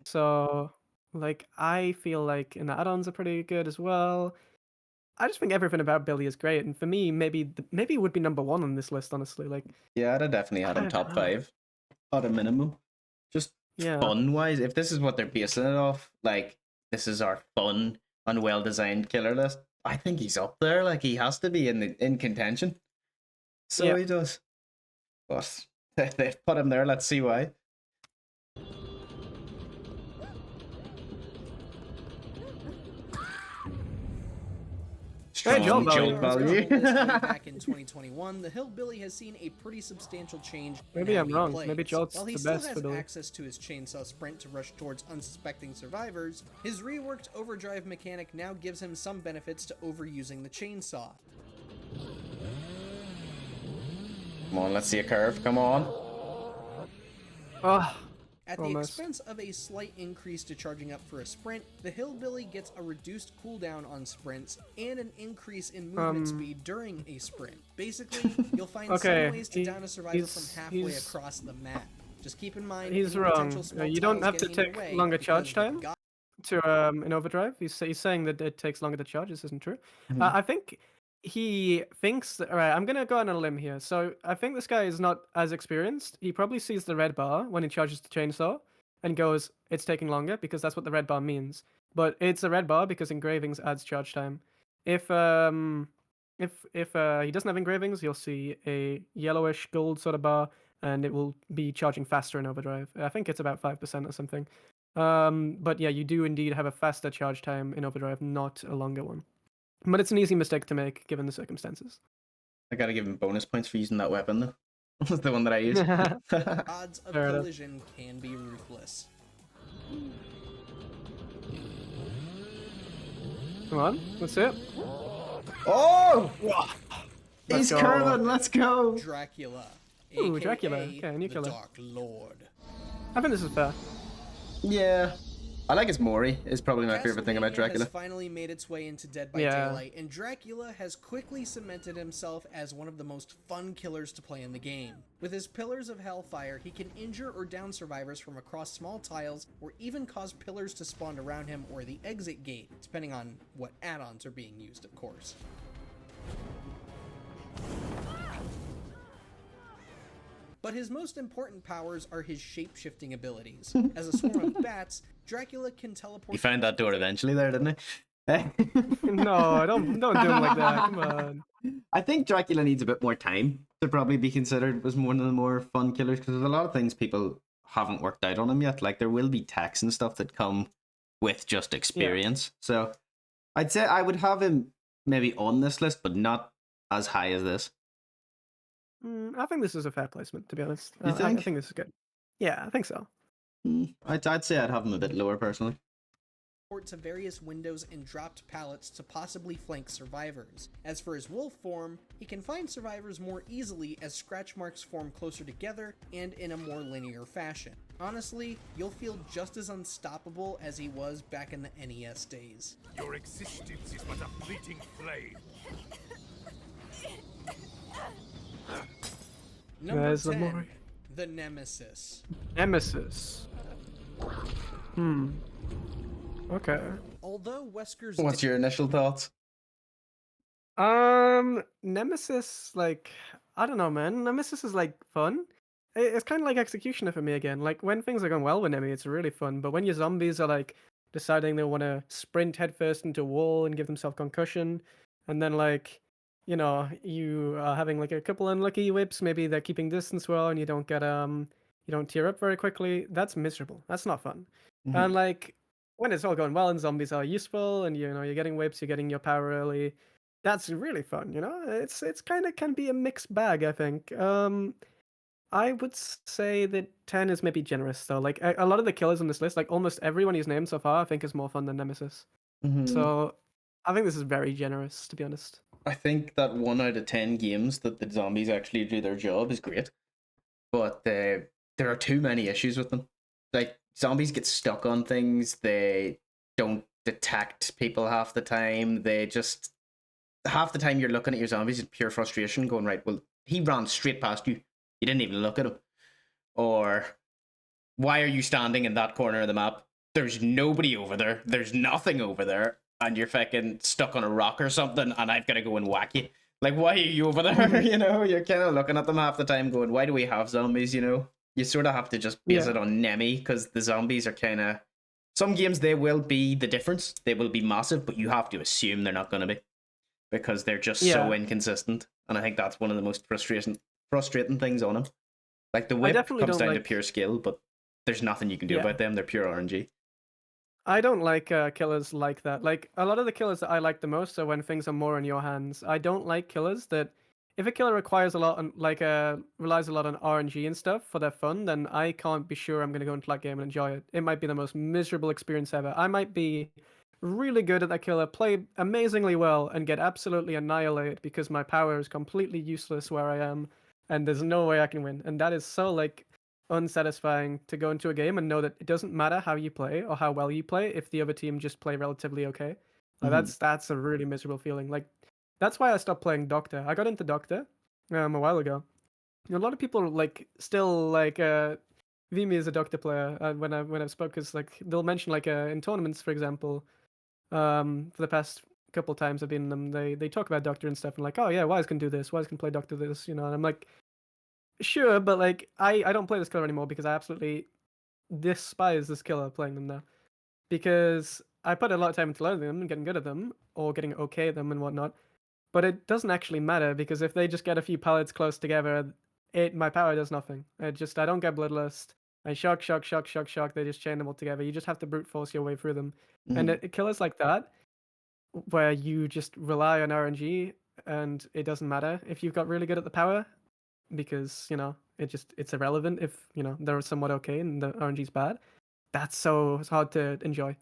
So, like, I feel like, and the add-ons are pretty good as well. I just think everything about Billy is great, and for me, maybe it would be number one on this list, honestly. Like, Yeah, I'd have definitely had I him don't top know. 5 at a minimum. Just yeah, fun-wise, if this is what they're basing it off, like, this is our fun and well-designed killer list, I think he's up there. Like, he has to be in contention. So Yeah. he does. But they've put him there. Let's see why. Hey, Strong Jolt jolt value. value. Back in 2021, the Hillbilly has seen a pretty substantial change. in Maybe how I'm he wrong. plays. Maybe Jolt's While he the still best has for Billy. access to his chainsaw sprint to rush towards unsuspecting survivors, his reworked overdrive mechanic now gives him some benefits to overusing the chainsaw. Come on, let's see a curve. Come on. Oh, At the almost. expense of a slight increase to charging up for a sprint, the Hillbilly gets a reduced cooldown on sprints and an increase in movement speed during a sprint. Basically, you'll find Okay, some ways to down a survivor from halfway he's- across the map. Just keep in mind He's any wrong. potential small You don't tiles have to getting in take the way longer because charge the time to in overdrive. He's saying that it takes longer to charge. This isn't true. I think he thinks that, all right, I'm gonna go on a limb here. So I think this guy is not as experienced. He probably sees the red bar when he charges the chainsaw and goes, "It's taking longer," because that's what the red bar means. But it's a red bar because engravings adds charge time. If he doesn't have engravings, you'll see a yellowish gold sort of bar, and it will be charging faster in overdrive. I think it's about 5% or something. But yeah, you do indeed have a faster charge time in overdrive, not a longer one. But it's an easy mistake to make given the circumstances. I gotta give him bonus points for using that weapon, though. That's the one that I use. odds of Fair enough. collision can be ruthless. Come on, let's see it. Oh! Let's He's go. curving, let's go! Dracula, Ooh, aka Dracula. Okay, new the killer. Dark Lord. I think this is fair. Yeah. I like his Mori, is probably my favorite thing about Castlevania Dracula. has finally made its way into Dead by Yeah. Daylight, and Dracula has quickly cemented himself as one of the most fun killers to play in the game. With his Pillars of Hellfire, he can injure or down survivors from across small tiles, or even cause pillars to spawn around him or the exit gate, depending on what add-ons are being used, of course. But his most important powers are his shape-shifting abilities. As a swarm of bats, Dracula can teleport. He found that door eventually there, didn't he? No, don't do him like that. Come on. I think Dracula needs a bit more time to probably be considered as one of the more fun killers, because there's a lot of things people haven't worked out on him yet. Like, there will be techs and stuff that come with just experience. So I'd say I would have him maybe on this list, but not as high as this. I think this is a fair placement, to be honest. You I think? think this is good. Yeah, I think so. I'd say I'd have him a bit lower personally. To various windows and dropped pallets to possibly flank survivors. As for his wolf form, he can find survivors more easily as scratch marks form closer together and in a more linear fashion. Honestly, you'll feel just as unstoppable as he was back in the NES days. Your existence is but a fleeting flame. Number There's the 10, Mori. the Nemesis. Nemesis. Okay. Although Wesker's What's your initial thoughts? Nemesis, like, I don't know, man. Nemesis is like fun. It's kind of like Executioner for me again. Like when things are going well with Nemi, it's really fun. But when your zombies are like deciding they want to sprint headfirst into a wall and give themselves concussion, and then like, you know, you are having like a couple unlucky whips, maybe they're keeping distance well, and you don't get you don't tear up very quickly. That's miserable. That's not fun. And like when it's all going well and zombies are useful, and you know you're getting whips, you're getting your power early. That's really fun, you know. It's kind of can be a mixed bag, I think. I would say that 10 is maybe generous though. Like a lot of the killers on this list, like almost everyone he's named so far, I think is more fun than Nemesis. So I think this is very generous, to be honest. I think that 1 out of 10 games that the zombies actually do their job is great, but there are too many issues with them. Like, zombies get stuck on things, they don't detect people half the time, they just... Half the time you're looking at your zombies in pure frustration, going, right, well, he ran straight past you. You didn't even look at him. Or, why are you standing in that corner of the map? There's nobody over there. There's nothing over there. And you're fucking stuck on a rock or something, and I've got to go and whack you. Like, why are you over there? You know, you're kind of looking at them half the time going, why do we have zombies, you know? You sort of have to just base it on Nemi, because the zombies are kind of... Some games, they will be the difference. They will be massive, but you have to assume they're not going to be. Because they're just so inconsistent. And I think that's one of the most frustrating things on them. Like, the whip comes down to pure skill, but there's nothing you can do about them. They're pure RNG. I don't like killers like that. Like, a lot of the killers that I like the most are when things are more in your hands. I don't like killers that... If a killer requires a lot, relies a lot on RNG and stuff for their fun, then I can't be sure I'm going to go into that game and enjoy it. It might be the most miserable experience ever. I might be really good at that killer, play amazingly well, and get absolutely annihilated because my power is completely useless where I am. and there's no way I can win. And that is so like unsatisfying to go into a game and know that it doesn't matter how you play or how well you play if the other team just play relatively okay. Like that's a really miserable feeling. Like that's why I stopped playing Doctor. I got into Doctor a while ago. A lot of people like still like view me as a Doctor player when I've spoke, because like they'll mention like in tournaments, for example, for the past couple times I've been in them, they talk about Doctor and stuff and like, oh yeah, Wise can do this, Wise can play Doctor this, you know, and I'm like, sure, but like I don't play this killer anymore because I absolutely despise this killer playing them now, because I put a lot of time into learning them and getting good at them or getting okay at them and whatnot, but it doesn't actually matter because if they just get a few pallets close together, my power does nothing. I don't get bloodlust. I shock. They just chain them all together. You just have to brute force your way through them. And killers like that, where you just rely on RNG and it doesn't matter if you've got really good at the power, because it's irrelevant if they're somewhat okay and the RNG's bad. It's hard to enjoy.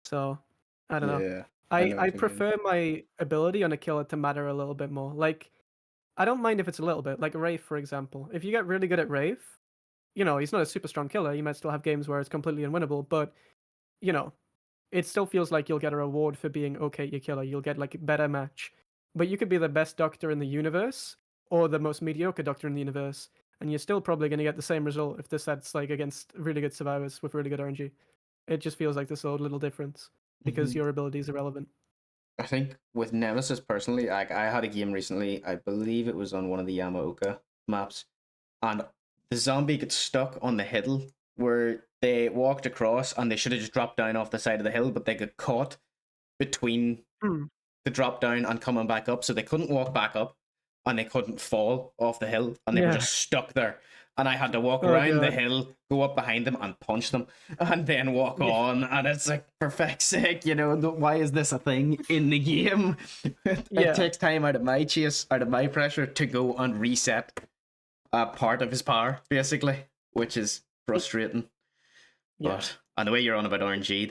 So I don't know. Yeah, I know what I you mean. prefer my ability on a killer to matter a little bit more. Like, I don't mind if it's a little bit, like Wraith, for example. If you get really good at Wraith, he's not a super strong killer. You might still have games where it's completely unwinnable, but it still feels like you'll get a reward for being okay at your killer. You'll get like a better match. But you could be the best Doctor in the universe or the most mediocre Doctor in the universe, and you're still probably going to get the same result if the set's like against really good survivors with really good RNG. It just feels like this old little difference because your ability is irrelevant. I think with Nemesis personally, like I had a game recently, I believe it was on one of the Yamaoka maps, and the zombie got stuck on the hill where they walked across and they should have just dropped down off the side of the hill, but they got caught between the drop down and coming back up, so they couldn't walk back up and they couldn't fall off the hill, and they were just stuck there. And I had to walk around the hill, go up behind them and punch them, and then walk on. And it's like, for feck's sake, why is this a thing in the game? It takes time out of my chase, out of my pressure to go and reset a part of his power, basically, which is frustrating. But and the way you're on about RNG,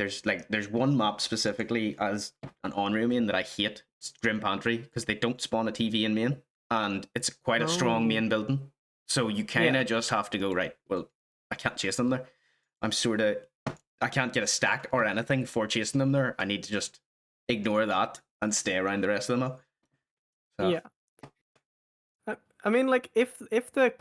there's one map specifically as an on-rail main that I hate. It's Grim Pantry, because they don't spawn a TV in main, and it's quite a strong main building. So you kind of just have to go, right, well, I can't chase them there. I can't get a stack or anything for chasing them there. I need to just ignore that and stay around the rest of the map. So. Yeah. I mean, like, if the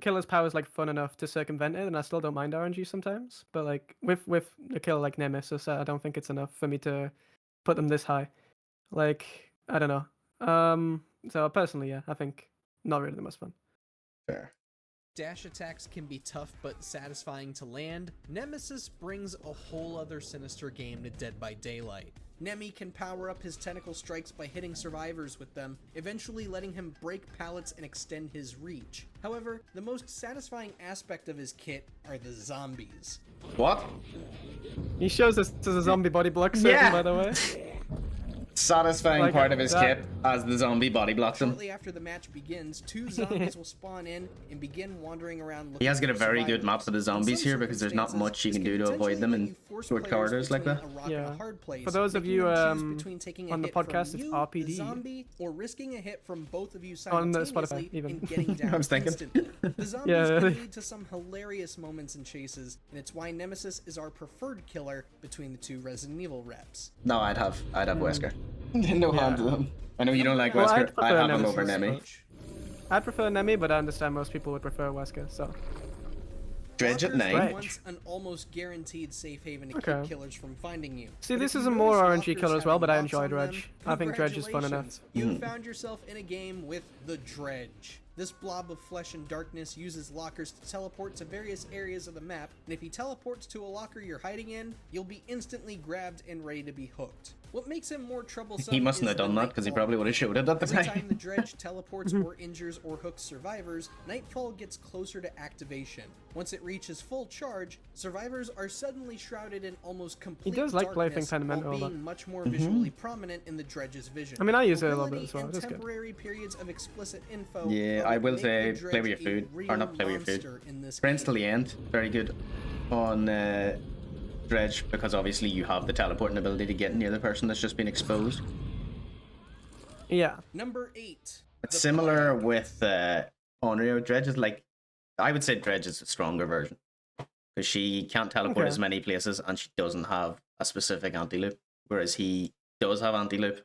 killer's power is like fun enough to circumvent it, then I still don't mind RNG sometimes. But like with a killer like Nemesis, I don't think it's enough for me to put them this high. Like, I don't know. So personally, I think not really the most fun. Fair. Dash attacks can be tough but satisfying to land. Nemesis brings a whole other sinister game to Dead by Daylight. Nemi can power up his tentacle strikes by hitting survivors with them, eventually letting him break pallets and extend his reach. However, the most satisfying aspect of his kit are the zombies. What? He shows us as a zombie body block certain, by the way. Satisfying part of his kit as the zombie body blocks him. Shortly after the match begins, 2 zombies will spawn in and begin wandering around looking He has got a for very good survivors. map for the zombies here because there's not much you can do to avoid them in short corridors like that. For those of you on the podcast, it's RPD. Zombie, or risking a hit from both of you On the simultaneously Spotify, even. and getting down I was thinking. instantly. The zombies can lead to some hilarious moments and chases, and it's why Nemesis is our preferred killer between the 2 Resident Evil reps. No, I'd have Wesker. No harm to them. I know you don't like Well, Wesker. I'd I'd have him Nemesis over Nemi. Approach. I'd prefer Nemi, but I understand most people would prefer Wesker, so. Dredge at Walkers night. are once an almost guaranteed safe haven to keep killers from finding you. See, But this if is you a more notice RNG walkers killer as well, having but I locks enjoy on them, Dredge. I think Dredge is fun enough. You found yourself in a game with the Dredge. This blob of flesh and darkness uses lockers to teleport to various areas of the map, and if he teleports to a locker you're hiding in, you'll be instantly grabbed and ready to be hooked. What makes him more troublesome He mustn't is have done the that because he Nightfall probably would have showed it at the Every time. time the Dredge teleports or injures or hooks survivors, Nightfall gets closer to activation. Once it reaches full charge, survivors are suddenly shrouded in almost complete does like darkness Plaything Pentimento while a lot. being much more visually prominent in the Dredge's vision. I mean, I use it a little bit Mobility as well. and That's good. temporary periods of explicit info Yeah, are I what will make say the play with your Dredge a food. Or real not play with your monster food. in this Friends game. till the end. Very good on Dredge because obviously you have the teleporting ability to get near the person that's just been exposed. Yeah. Number 8. It's similar with Onryo. Dredge is like, I would say Dredge is a stronger version because she can't teleport Okay. as many places and she doesn't have a specific anti loop, whereas he does have anti loop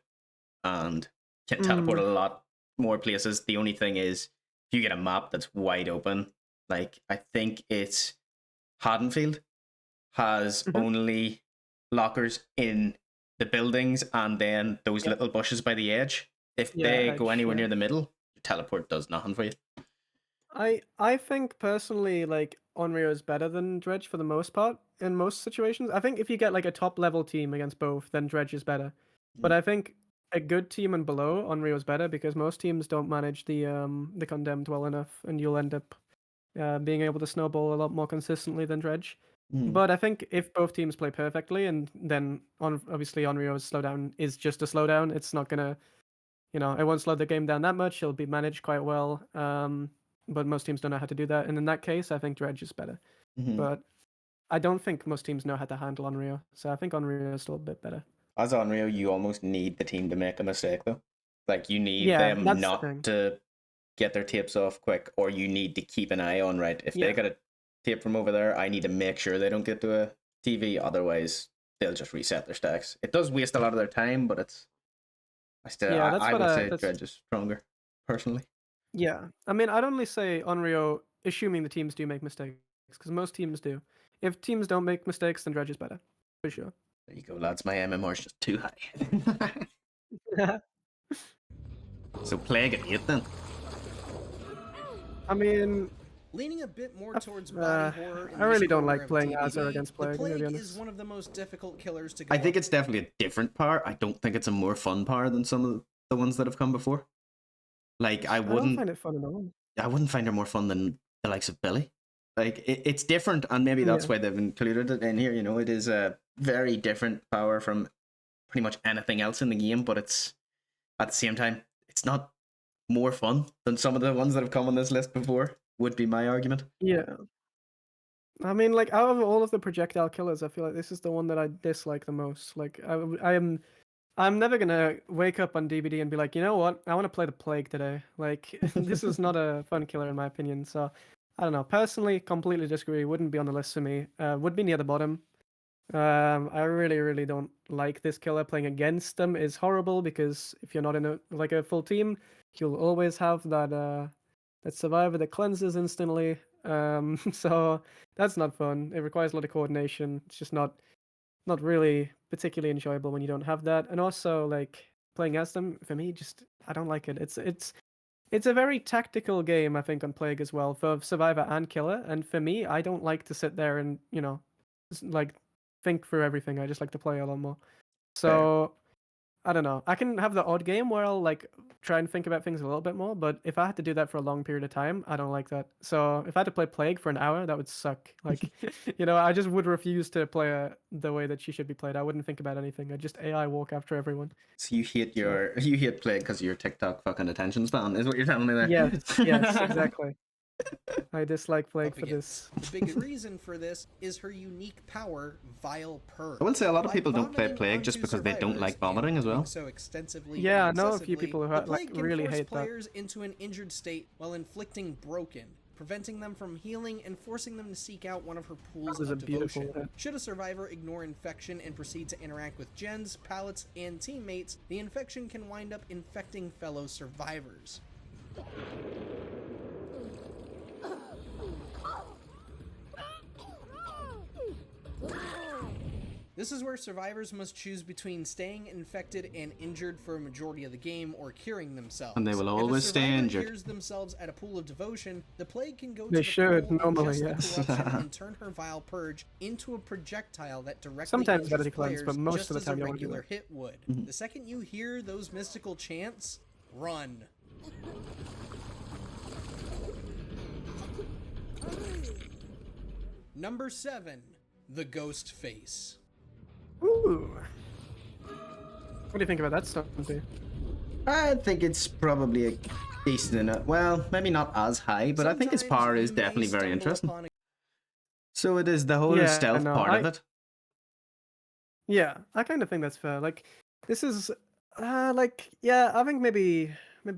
and can teleport a lot more places. The only thing is, if you get a map that's wide open, like I think it's Haddonfield has only lockers in the buildings and then those Yeah. little bushes by the edge. If Yeah, they go edge, anywhere yeah. near the middle, your teleport does nothing for you. I think personally, like Onryo is better than Dredge for the most part in most situations. I think if you get like a top level team against both, then Dredge is better. But I think a good team and below, Onryo is better because most teams don't manage the condemned well enough, and you'll end up being able to snowball a lot more consistently than Dredge. But I think if both teams play perfectly, and then obviously Onryo's slowdown is just a slowdown, it's not gonna, it won't slow the game down that much. It'll be managed quite well. But most teams don't know how to do that, and in that case, I think Dredge is better. But I don't think most teams know how to handle Onryo, so I think Onryo is still a bit better. As Onryo, you almost need the team to make a mistake, though. Like, you need Yeah, them that's the not thing. to get their tapes off quick, or you need to keep an eye on, right? If they Yeah. get a tape from over there, I need to make sure they don't get to a TV, otherwise they'll just reset their stacks. It does waste a lot of their time, but Yeah, that's I what would say that's Dredge is stronger, personally. yeah. I mean, I'd only say Onryo, assuming the teams do make mistakes, because most teams do. If teams don't make mistakes, then Dredge is better, for sure. There you go, lads. My MMR is just too high. So Plague at 8 then. I mean, Leaning a bit more towards body horror in I really this don't corner like of playing DBD, Azure against Plague, the I'm gonna be Plague honest. is one of the most difficult killers to go I think up it's definitely a different power. I don't think it's a more fun power than some of the ones that have come before. Like, I don't find it fun at all. I wouldn't find her more fun than the likes of Billy. Like, it's different, and maybe that's Yeah. why they've included it in here. It is a very different power from pretty much anything else in the game, but it's at the same time, it's not more fun than some of the ones that have come on this list before, would be my argument. Yeah. I mean, like, out of all of the projectile killers, I feel like this is the one that I dislike the most. Like, I'm never gonna wake up on DBD and be like, you know what, I want to play the Plague today. Like, this is not a fun killer in my opinion. So, I don't know. Personally, completely disagree. Wouldn't be on the list for me. Would be near the bottom. I really, really don't like this killer. Playing against them is horrible because if you're not in a full team, you'll always have that survivor that cleanses instantly. So that's not fun. It requires a lot of coordination. It's just not really particularly enjoyable when you don't have that. And also, like, playing as them, for me, just I don't like it. It's a very tactical game, I think, on Plague as well, for Survivor and Killer. And for me, I don't like to sit there and, like, think through everything. I just like to play a lot more. So I don't know. I can have the odd game where I'll like try and think about things a little bit more, but if I had to do that for a long period of time, I don't like that. So if I had to play Plague for an hour, that would suck. Like, I just would refuse to play the way that she should be played. I wouldn't think about anything. I'd just AI walk after everyone. So you hate you hate Plague because of your TikTok fucking attention span, is what you're telling me there? Yes, exactly. I dislike Plague up for this. against. The big reason for this is her unique power, Vile Purge. I will say a lot of By people don't play vomiting Plague just onto because they don't like survivors vomiting and as well. doing so extensively Yeah, I and know a few excessively, people who the like Plague can really force hate that. players into an injured state while inflicting broken, preventing them from healing and forcing them to seek out one of her pools That was of a beautiful devotion. hit. Should a survivor ignore infection and proceed to interact with gens, pallets, and teammates, the infection can wind up infecting fellow survivors. This is where survivors must choose between staying infected and injured for a majority of the game or curing themselves. And they will always if a stay survivor injured. cures themselves at a pool of devotion, the Plague can go to They the should, pool, normally, ingest the yes. corruption, and turn her Vile Purge into a projectile that directly Sometimes injures Vanity Cleanse, players but most just of the as time a you don't wanna do regular that. hit would. The second you hear those mystical chants, run. Number 7, the Ghost Face. Ooh. What do you think about that stuff, Stumpy? I think it's probably a decent enough. Well, maybe not as high, but I think its Sometimes power you is may definitely very stumble interesting. upon a So it is the whole Yeah, stealth no, part of it. Yeah, I kind of think that's fair. Like, this is, I think maybe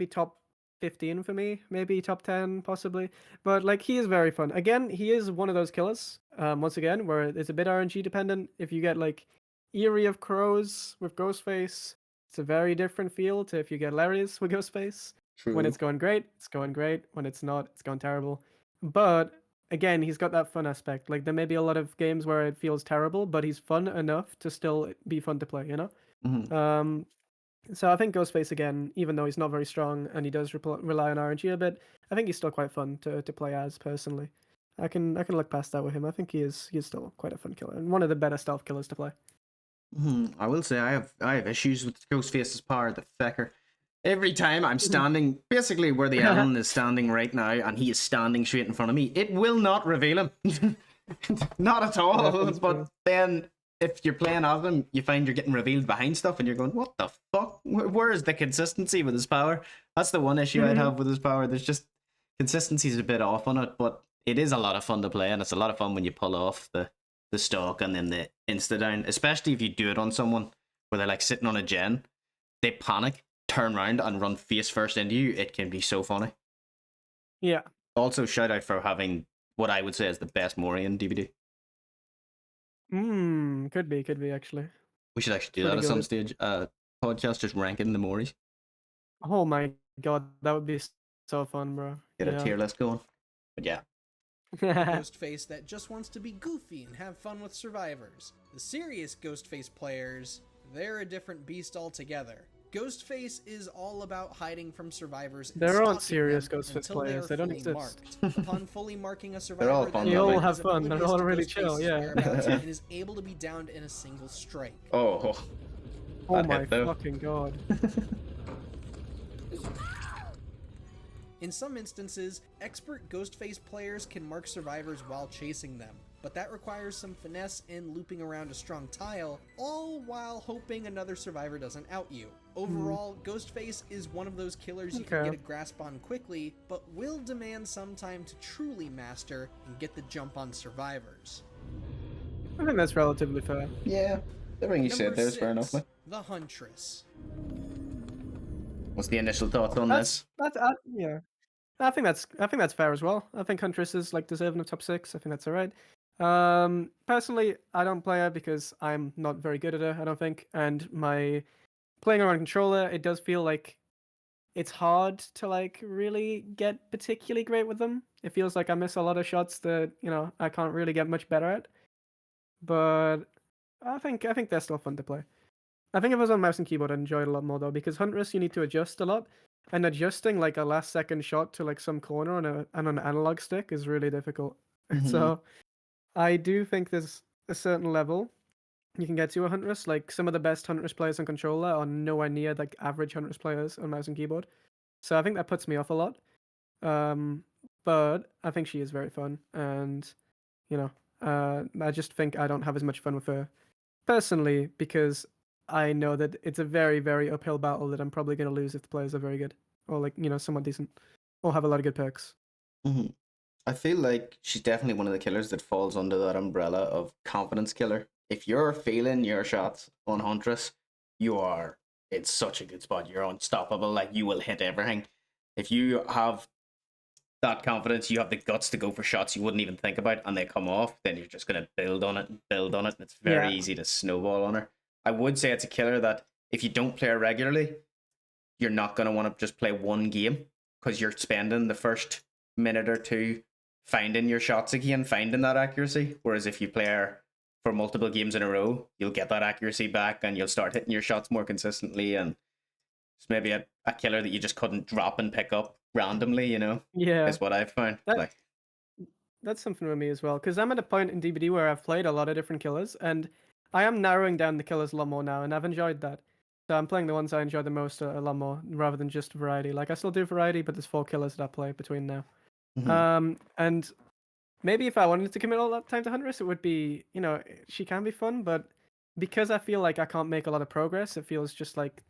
top 15 for me, maybe top 10 possibly. But like he is very fun. Again, he is one of those killers. Once again, where it's a bit RNG dependent. If you get like Eerie of Crows with Ghostface, it's a very different feel to if you get Larius with Ghostface. When True. it's going great, it's going great. When it's not, it's going terrible. But again, he's got that fun aspect. Like there may be a lot of games where it feels terrible, but he's fun enough to still be fun to play, you know? Mhm. So I think Ghostface again, even though he's not very strong and he does rely on RNG a bit, I think he's still quite fun to play as personally. I can look past that with him. I think he is still quite a fun killer and one of the better stealth killers to play. I will say I have issues with Ghostface's power, the fecker. Every time I'm standing basically where the Ellen is standing right now and he is standing straight in front of me, it will not reveal him. Not at all. That's But true. then if you're playing as him, you find you're getting revealed behind stuff and you're going, what the fuck? Where is the consistency with his power? That's the one issue I'd have with his power. There's just consistency's a bit off on it, but it is a lot of fun to play, and it's a lot of fun when you pull off the stalk and then the insta down, especially if you do it on someone where they're like sitting on a gen, they panic, turn around and run face first into you. It can be so funny. Yeah. Also, shout out for having what I would say is the best Morian DVD. Could be actually. We should actually do Pretty that at some good. stage. Podcast just ranking the Mories. Oh my god, that would be so fun, bro. Get a tier list going. But yeah. Ghostface that just wants to be goofy and have fun with survivors. The serious Ghostface players, they're a different beast altogether. Ghostface is all about hiding from survivors and There aren't stalking serious them Ghostface until players, they they are don't fully exist. marked. Upon fully marking a all survivor, fun, the They all survivor have is fun, they're oblivious all to really Ghostface's chill, yeah. whereabouts and is able to be downed in a single strike. Oh, Oh that my hit, though. fucking god. In some instances, expert Ghostface players can mark survivors while chasing them, but that requires some finesse in looping around a strong tile, all while hoping another survivor doesn't out you. Overall, Ghostface is one of those killers you can Okay. get a grasp on quickly, but will demand some time to truly master and get the jump on survivors. I think that's relatively fair. yeah. Everything you Number said there is fair enough, 6, man. the Huntress. What's the initial thoughts on this? Yeah. I think that's fair as well. I think Huntress is like deserving of top 6. I think that's alright. Personally, I don't play her because I'm not very good at her, I don't think. And my playing her on controller, it does feel like it's hard to like really get particularly great with them. It feels like I miss a lot of shots that, I can't really get much better at. But I think they're still fun to play. I think if I was on mouse and keyboard, I'd enjoy it a lot more though, because Huntress you need to adjust a lot, and adjusting like a last second shot to like some corner on an analog stick is really difficult. So I do think there's a certain level you can get to a Huntress. Like some of the best Huntress players on controller are nowhere near like average Huntress players on mouse and keyboard. So I think that puts me off a lot. But I think she is very fun, and I just think I don't have as much fun with her personally because I know that it's a very, very uphill battle that I'm probably going to lose if the players are very good or like somewhat decent or have a lot of good perks. I feel like she's definitely one of the killers that falls under that umbrella of confidence killer. If you're feeling your shots on Huntress, it's such a good spot. You're unstoppable. Like you will hit everything. If you have that confidence, you have the guts to go for shots you wouldn't even think about, and they come off, then you're just going to build on it and build on it, and it's very Yeah. easy to snowball on her. I would say it's a killer that if you don't play her regularly, you're not going to want to just play one game because you're spending the first minute or two finding your shots again, finding that accuracy. Whereas if you play her for multiple games in a row, you'll get that accuracy back and you'll start hitting your shots more consistently. And it's maybe a killer that you just couldn't drop and pick up randomly, Yeah. is what I've found. That's something with me as well, because I'm at a point in DBD where I've played a lot of different killers, and I am narrowing down the killers a lot more now, and I've enjoyed that. So I'm playing the ones I enjoy the most a lot more, rather than just variety. Like I still do variety, but there's 4 killers that I play between now. And maybe if I wanted to commit all that time to Huntress, it would be, she can be fun, but because I feel like I can't make a lot of progress, it feels just like,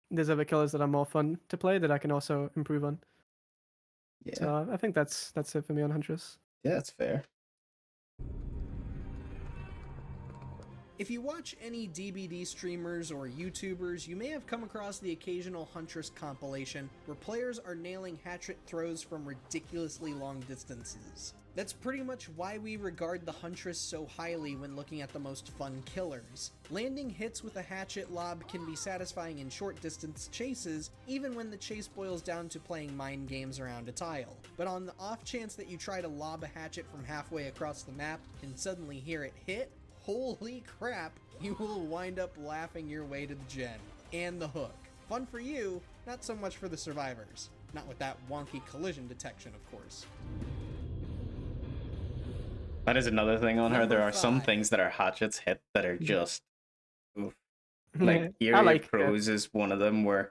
there's other killers that are more fun to play that I can also improve on. Yeah, So I think that's it for me on Huntress. yeah, that's fair. If you watch any DBD streamers or YouTubers, you may have come across the occasional Huntress compilation where players are nailing hatchet throws from ridiculously long distances. That's pretty much why we regard the Huntress so highly when looking at the most fun killers. Landing hits with a hatchet lob can be satisfying in short distance chases, even when the chase boils down to playing mind games around a tile. But on the off chance that you try to lob a hatchet from halfway across the map and suddenly hear it hit, holy crap, you will wind up laughing your way to the gen. And the hook. Fun for you, not so much for the survivors. Not with that wonky collision detection, of course. That is another thing on her. Number There are some 5. things that are hatchets hit that are just oof. Like I Area like Pros is one of them where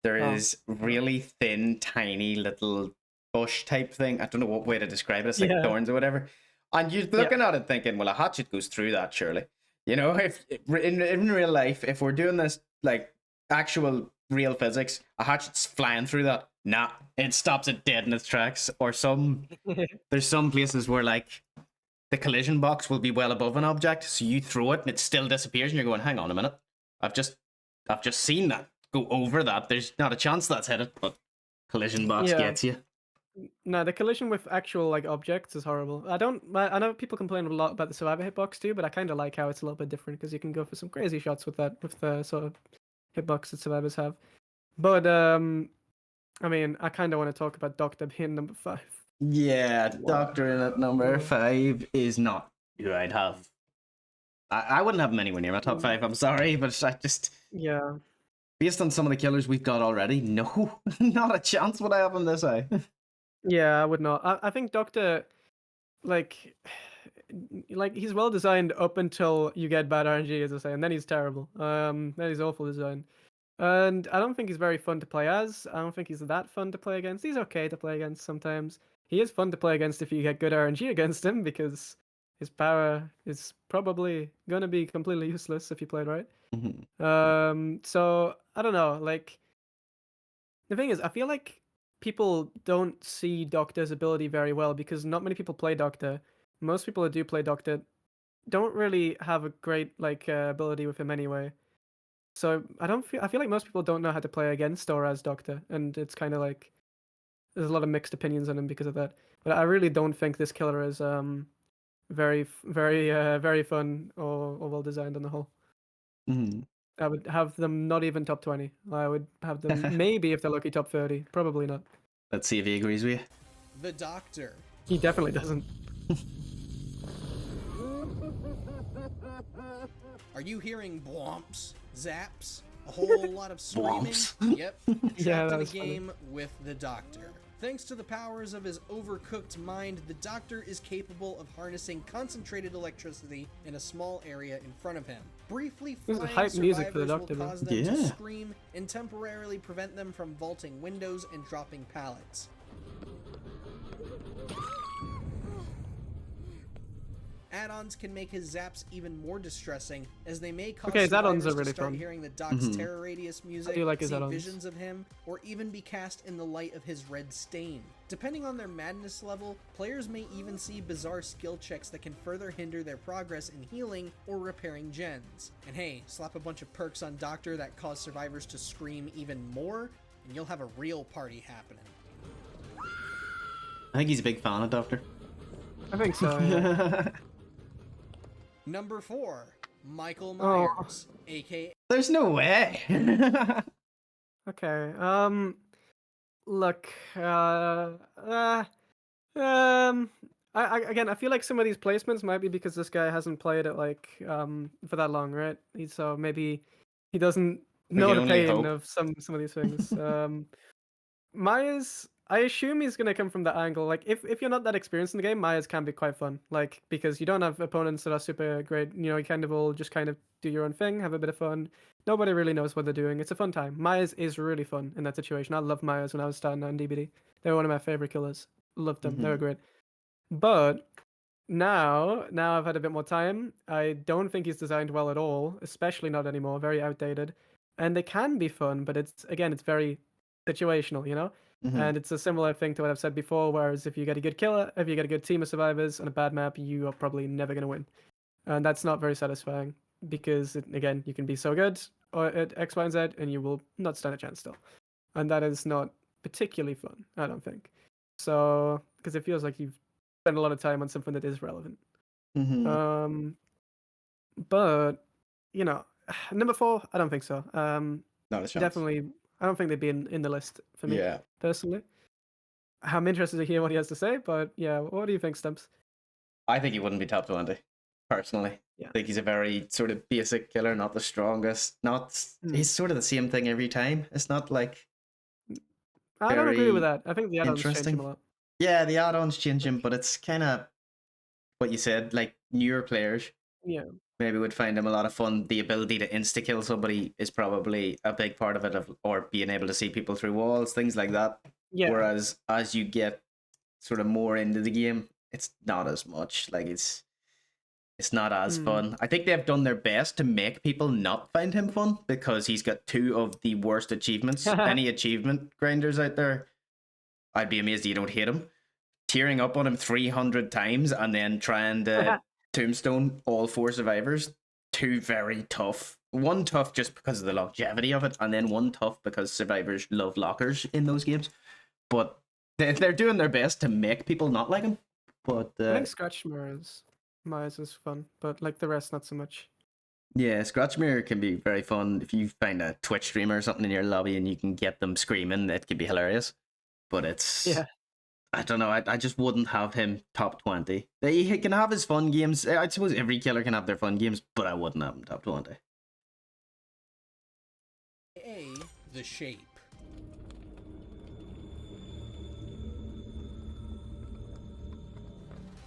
there is really thin, tiny little bush type thing. I don't know what way to describe it. It's like thorns or whatever. And you're looking at it thinking, well, a hatchet goes through that, surely. You know, if in real life, if we're doing this like actual real physics, a hatchet's flying through that. Nah, it stops it dead in its tracks. Or there's some places where like the collision box will be well above an object, so you throw it and it still disappears, and you're going, hang on a minute. I've just seen that go over that. There's not a chance that's hit it, but collision box gets you. No, the collision with actual like objects is horrible. I know people complain a lot about the survivor hitbox too, but I kind of like how it's a little bit different because you can go for some crazy shots with the sort of hitbox that survivors have. But I mean, I kind of want to talk about Doctor being number 5. Yeah, Doctor in at number 5 is not who I'd have. I wouldn't have him anywhere near my top 5. I'm sorry, but I just based on some of the killers we've got already, no, not a chance would I have him this high. Yeah, I would not. I think Doctor, like he's well designed up until you get bad RNG, as I say, and then he's terrible. Then he's awful design. And I don't think he's very fun to play as. I don't think he's that fun to play against. He's okay to play against sometimes. He is fun to play against if you get good RNG against him, because his power is probably going to be completely useless if you play it right. So, I don't know. Like, the thing is, I feel like people don't see Doctor's ability very well because not many people play Doctor. Most people that do play Doctor don't really have a great ability with him anyway. So I feel like most people don't know how to play against or as Doctor, and it's kind of like there's a lot of mixed opinions on him because of that. But I really don't think this killer is very fun or well designed on the whole. I would have them not even top 20. I would have them maybe if they're lucky top 30. Probably not. Let's see if he agrees with you. The Doctor. He definitely doesn't. Are you hearing blomps, zaps, a whole lot of screaming? Yep. Trapped in a game with the Doctor. Thanks to the powers of his overcooked mind, the Doctor is capable of harnessing concentrated electricity in a small area in front of him. Briefly flying hype music for the survivors Doctor, will man. cause them to scream and temporarily prevent them from vaulting windows and dropping pallets. Add-ons can make his zaps even more distressing, as they may cause add-ons survivors are really to start fun. hearing the Doc's terror radius music, do like his see add-ons. visions of him, or even be cast in the light of his red stain. Depending on their madness level, players may even see bizarre skill checks that can further hinder their progress in healing or repairing gens. And hey, slap a bunch of perks on Doctor that cause survivors to scream even more, and you'll have a real party happening. I think he's a big fan of Doctor. I think so. Yeah. Number 4, Michael Myers, aka There's no way. Okay. Look. I feel like some of these placements might be because this guy hasn't played it for that long, right? So maybe he doesn't know the pain of some of these things. Myers, I assume he's gonna come from that angle. Like, if you're not that experienced in the game, Myers can be quite fun. Like, because you don't have opponents that are super great. You know, you kind of all just kind of do your own thing, have a bit of fun. Nobody really knows what they're doing. It's a fun time. Myers is really fun in that situation. I loved Myers when I was starting on DBD. They were one of my favorite killers. Loved them. They were great. But now I've had a bit more time. I don't think he's designed well at all, especially not anymore. Very outdated. And they can be fun, but it's very situational, you know? And it's a similar thing to what I've said before, whereas if you get a good killer, if you get a good team of survivors on a bad map, you are probably never going to win. And that's not very satisfying. because again, you can be so good at X, Y, and Z, and you will not stand a chance still, and that is not particularly fun. I don't think so, because it feels like you've spent a lot of time on something that is relevant. Mm-hmm. But you know, number 4, I don't think so. Not a chance. Definitely, I don't think they'd be in the list for me Yeah. personally. I'm interested to hear what he has to say, but yeah, what do you think, Stumps? I think he wouldn't be top 20, personally. Yeah. I think he's a very sort of basic killer, not the strongest. He's sort of the same thing every time. It's not like I don't agree with very that. I think the add-ons change him interesting. a lot. Yeah, the add-ons change him, but it's kind of what you said. Like newer players Yeah. maybe would find him a lot of fun. The ability to insta kill somebody is probably a big part of it, or being able to see people through walls, things like that. Yeah. Whereas as you get sort of more into the game, it's not as much. Like it's not as fun. I think they've done their best to make people not find him fun because he's got 2 of the worst achievements. Any achievement grinders out there, I'd be amazed you don't hate him. Tearing up on him 300 times and then trying to tombstone all 4 survivors. 2 very tough. 1 tough just because of the longevity of it, and then 1 tough because survivors love lockers in those games. But they're doing their best to make people not like him. But I think Scratch Myers is fun, but like the rest, not so much. yeah, Scratch Mirror can be very fun. If you find a Twitch streamer or something in your lobby and you can get them screaming, it can be hilarious. But it's... Yeah. I don't know. I just wouldn't have him top 20. He can have his fun games. I suppose every killer can have their fun games, but I wouldn't have him top 20. A. The Shape.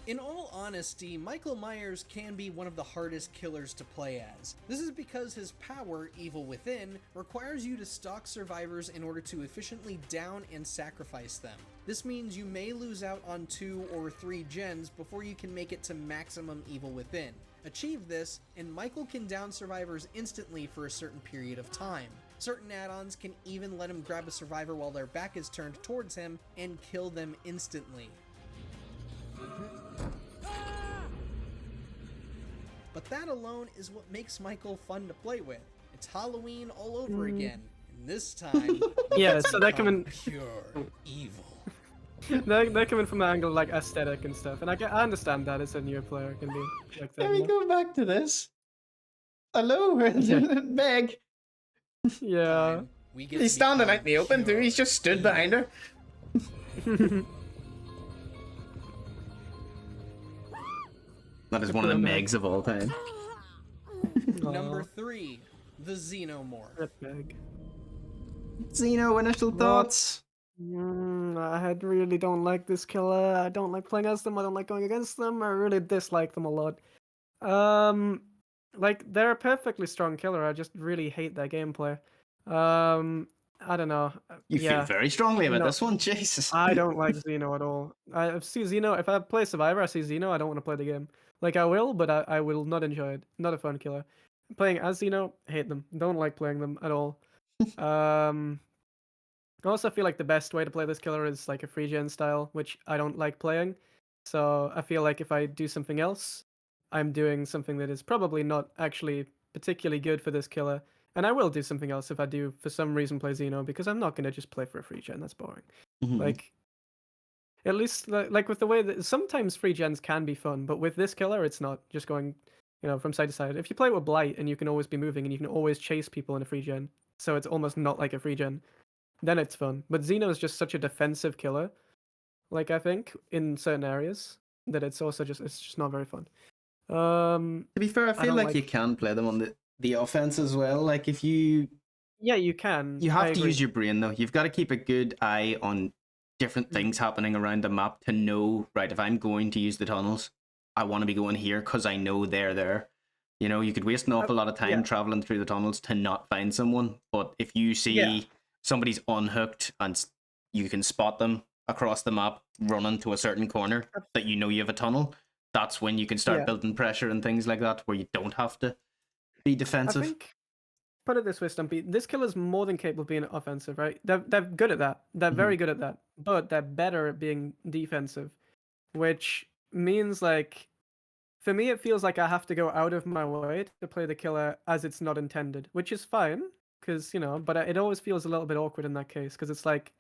In all honesty, Michael Myers can be one of the hardest killers to play as. This is because his power, Evil Within, requires you to stalk survivors in order to efficiently down and sacrifice them. This means you may lose out on 2 or 3 gens before you can make it to maximum Evil Within. Achieve this, and Michael can down survivors instantly for a certain period of time. Certain add-ons can even let him grab a survivor while their back is turned towards him and kill them instantly. But that alone is what makes Michael fun to play with. It's Halloween all over again, and this time, Yeah, so they're coming. pure evil. They're coming from the angle of like aesthetic and stuff, and I understand that as a newer player can be like that. Can we go back to this? Hello, Meg. Yeah. We get He's to standing become out in the open too. pure He's just stood behind her. That is one of the Megs of all time. Number 3, the Xenomorph. Rip bag. Xeno, initial thoughts? I really don't like this killer. I don't like playing as them. I don't like going against them. I really dislike them a lot. Like they're a perfectly strong killer. I just really hate their gameplay. I don't know. You Yeah. feel very strongly about No. this one, Jesus. I don't like Xeno at all. I see Xeno. If I play Survivor, I see Xeno. I don't want to play the game. Like I will, but I will not enjoy it. Not a fun killer. Playing as Xeno, hate them. Don't like playing them at all. I also feel like the best way to play this killer is like a free gen style, which I don't like playing. So I feel like if I do something else, I'm doing something that is probably not actually particularly good for this killer. And I will do something else if I do, for some reason, play Xeno, because I'm not going to just play for a free gen. That's boring. Like, at least, like with the way that sometimes free gens can be fun, but with this killer, it's not just going, from side to side. If you play with Blight and you can always be moving and you can always chase people in a free gen, so it's almost not like a free gen, then it's fun. But Xeno is just such a defensive killer, like I think in certain areas, that it's just not very fun. To be fair, I feel don't like you can play them on the offense as well. Like if you you can. You I have to agree. use your brain though. You've got to keep a good eye on different things happening around the map to know, right, if I'm going to use the tunnels, I want to be going here because I know they're there. You could waste an awful lot of time traveling through the tunnels to not find someone, but if you see somebody's unhooked and you can spot them across the map running to a certain corner that you have a tunnel, that's when you can start building pressure and things like that, where you don't have to be defensive. I think, put it this way, Stumpy, this killer's more than capable of being offensive, right? They're good at that. They're very good at that. But they're better at being defensive, which means, like, for me, it feels like I have to go out of my way to play the killer as it's not intended, which is fine, because, but it always feels a little bit awkward in that case, because it's like,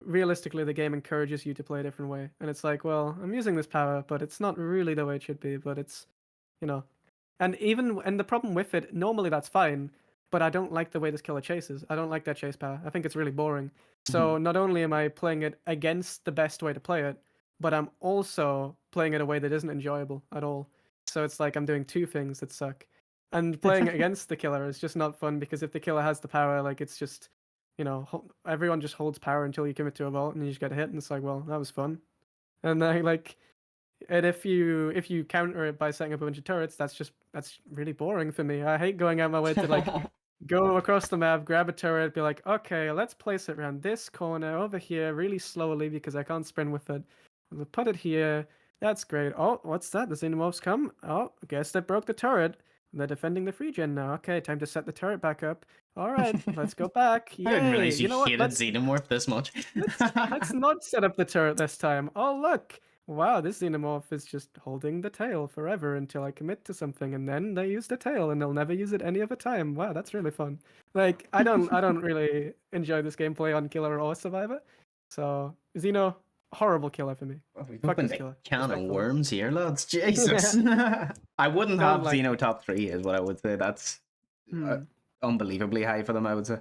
realistically, the game encourages you to play a different way. And it's like, well, I'm using this power, but it's not really the way it should be, but it's, you know. And the problem with it, normally that's fine, but I don't like the way this killer chases. I don't like that chase power. I think it's really boring. So not only am I playing it against the best way to play it, but I'm also playing it a way that isn't enjoyable at all. So it's like I'm doing two things that suck. And playing against the killer is just not fun because if the killer has the power, like it's just, everyone just holds power until you commit to a vault and you just get hit, and it's like, well, that was fun. And then and if you counter it by setting up a bunch of turrets, that's really boring for me. I hate going out my way to like go across the map, grab a turret, be like, okay, let's place it around this corner over here really slowly because I can't sprint with it. We'll put it here. That's great. Oh, what's that? The xenomorphs come. Oh, guess they broke the turret. They're defending the free gen now. Okay, time to set the turret back up. All right, let's go back. I didn't Yay! realize you You know what? hated Xenomorph this much. Let's not set up the turret this time. Oh look! Wow, this xenomorph is just holding the tail forever until I commit to something, and then they use the tail, and they'll never use it any other time. Wow, that's really fun. Like I don't really enjoy this gameplay on Killer or Survivor. So Xeno, horrible killer for me. We've Fuck opened this a killer. can of Respectful. worms here, lads. Jesus. I wouldn't Don't have like Xeno top 3 is what I would say. That's Hmm. unbelievably high for them, I would say.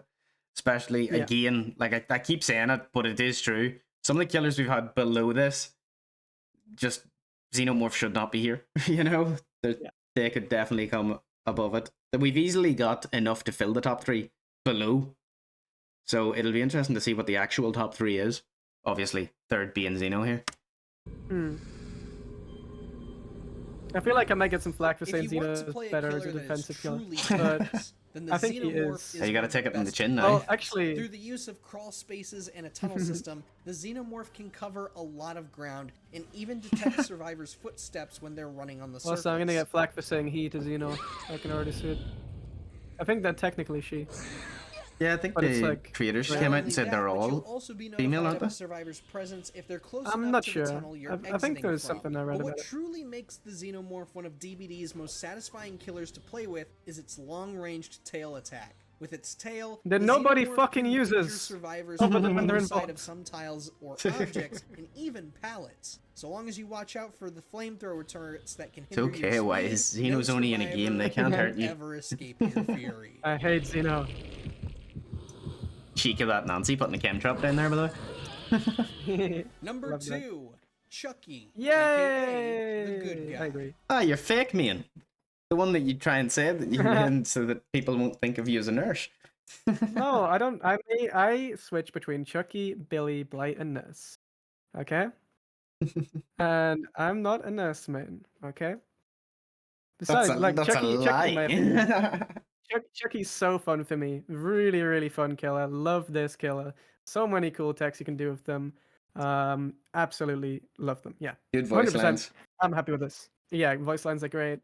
Especially, Yeah. again, like I keep saying it, but it is true. Some of the killers we've had below this, just Xenomorph should not be here. Yeah. They could definitely come above it. That we've easily got enough to fill the top 3 below. So it'll be interesting to see what the actual top 3 is. Obviously, third being Xeno here. Hmm. I feel like I might get some flack for saying If you want Xeno to play is a better as killer a that is defensive killer, truly but dangerous, then the I think he xenomorph is. is You gotta one of take the it in the best chin in now. class. Well, actually, Through the use of crawl spaces and a tunnel system, the xenomorph can cover a lot of ground and even detect survivors' footsteps when they're running on the surface. also I'm gonna get flack for saying he to Xeno. I can already see it. I think that technically she. Yeah, I think But it's the like- creators Not came out only and said that, they're but you'll all also be female, notified aren't of a they? survivor's presence if they're close I'm enough not to sure. the tunnel you're I think exiting there was from. something I read But what about it. truly makes the xenomorph one of DBD's most satisfying killers to play with is its long-ranged tail attack. With its tail, That the notody xenomorph fucking can injure uses. survivors Other from than when they're in inside of vaults. some tiles or objects, and even pallets. So long as you watch out for the flamethrower turrets that can It's hinder okay, your why? speed, Xeno's no only in a game, they survivor can't hurt will you. ever escape your fury. I hate Xeno. Cheek of that Nancy putting a chem trap down there, by the way. Number Love that. 2, Chucky, Yay! aka the good guy. I agree. Ah, you're fake man. The one that you try and say that you're in so that people won't think of you as a nurse. No, I don't. I switch between Chucky, Billy, Blight, and Nurse. Okay. And I'm not a nurse main. Okay. Besides, that's Chucky, a Chucky, in my opinion, lie. Chucky's so fun for me. Really, really fun killer. Love this killer. So many cool techs you can do with them. Absolutely love them. Yeah. Good voice 100%. lines. I'm happy with this. Yeah, voice lines are great.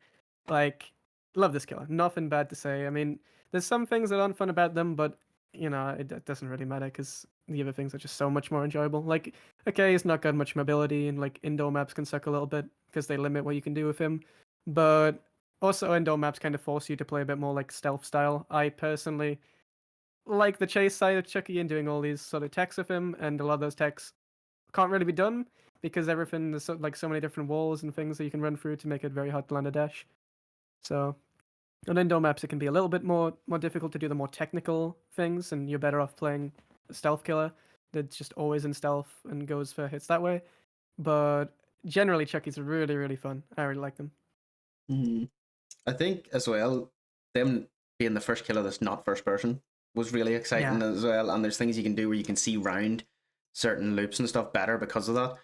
Like, love this killer. Nothing bad to say. I mean, there's some things that aren't fun about them, but it doesn't really matter because the other things are just so much more enjoyable. Like, okay, he's not got much mobility, and like indoor maps can suck a little bit because they limit what you can do with him. But also, indoor maps kind of force you to play a bit more like stealth style. I personally like the chase side of Chucky and doing all these sort of techs with him, and a lot of those techs can't really be done because there's so many different walls and things that you can run through to make it very hard to land a dash. So on indoor maps, it can be a little bit more difficult to do the more technical things, and you're better off playing a stealth killer that's just always in stealth and goes for hits that way. But generally, Chucky's really, really fun. I really like them. I think as well, them being the first killer that's not first person was really exciting as well. And there's things you can do where you can see round certain loops and stuff better because of that.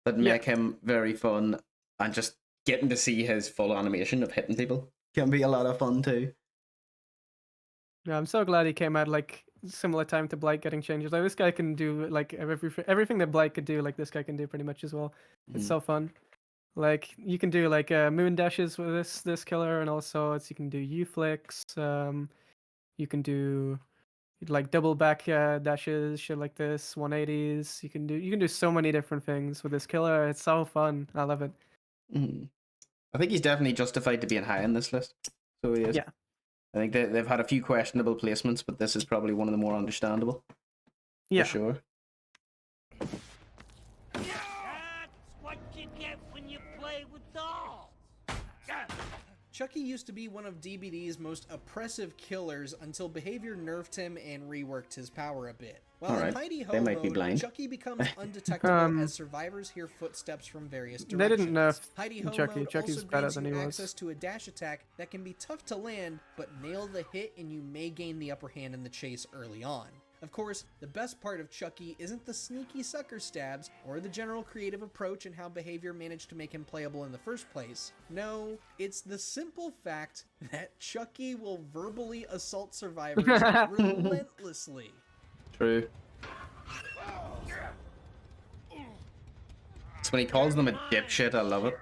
That make him very fun, and just getting to see his full animation of hitting people can be a lot of fun too. Yeah, I'm so glad he came out like similar time to Blight getting changes. Like this guy can do like everything that Blight could do. Like this guy can do pretty much as well. It's so fun. Like you can do like moon dashes with this killer, and also you can do U flicks. You can do like double back dashes, shit like this, 180s. You can do so many different things with this killer. It's so fun. I love it. I think he's definitely justified to being high on this list. So he is. Yeah. I think they've had a few questionable placements, but this is probably one of the more understandable. Yeah. For sure. That's what you get when you play with dolls. Chucky used to be one of DBD's most oppressive killers until behavior nerfed him and reworked his power a bit. While in Alright, Heidi Ho they might be mode, blind. Chucky becomes undetectable as survivors hear footsteps from various They directions. didn't nerf Heidi Ho Chucky. mode Chucky's also better grants than you he was. access to a dash attack that can be tough to land, but nail the hit and you may gain the upper hand in the chase early on. Of course, the best part of Chucky isn't the sneaky sucker stabs or the general creative approach and how behavior managed to make him playable in the first place. No, it's the simple fact that Chucky will verbally assault survivors relentlessly. True. So when he calls them a dipshit, I love it.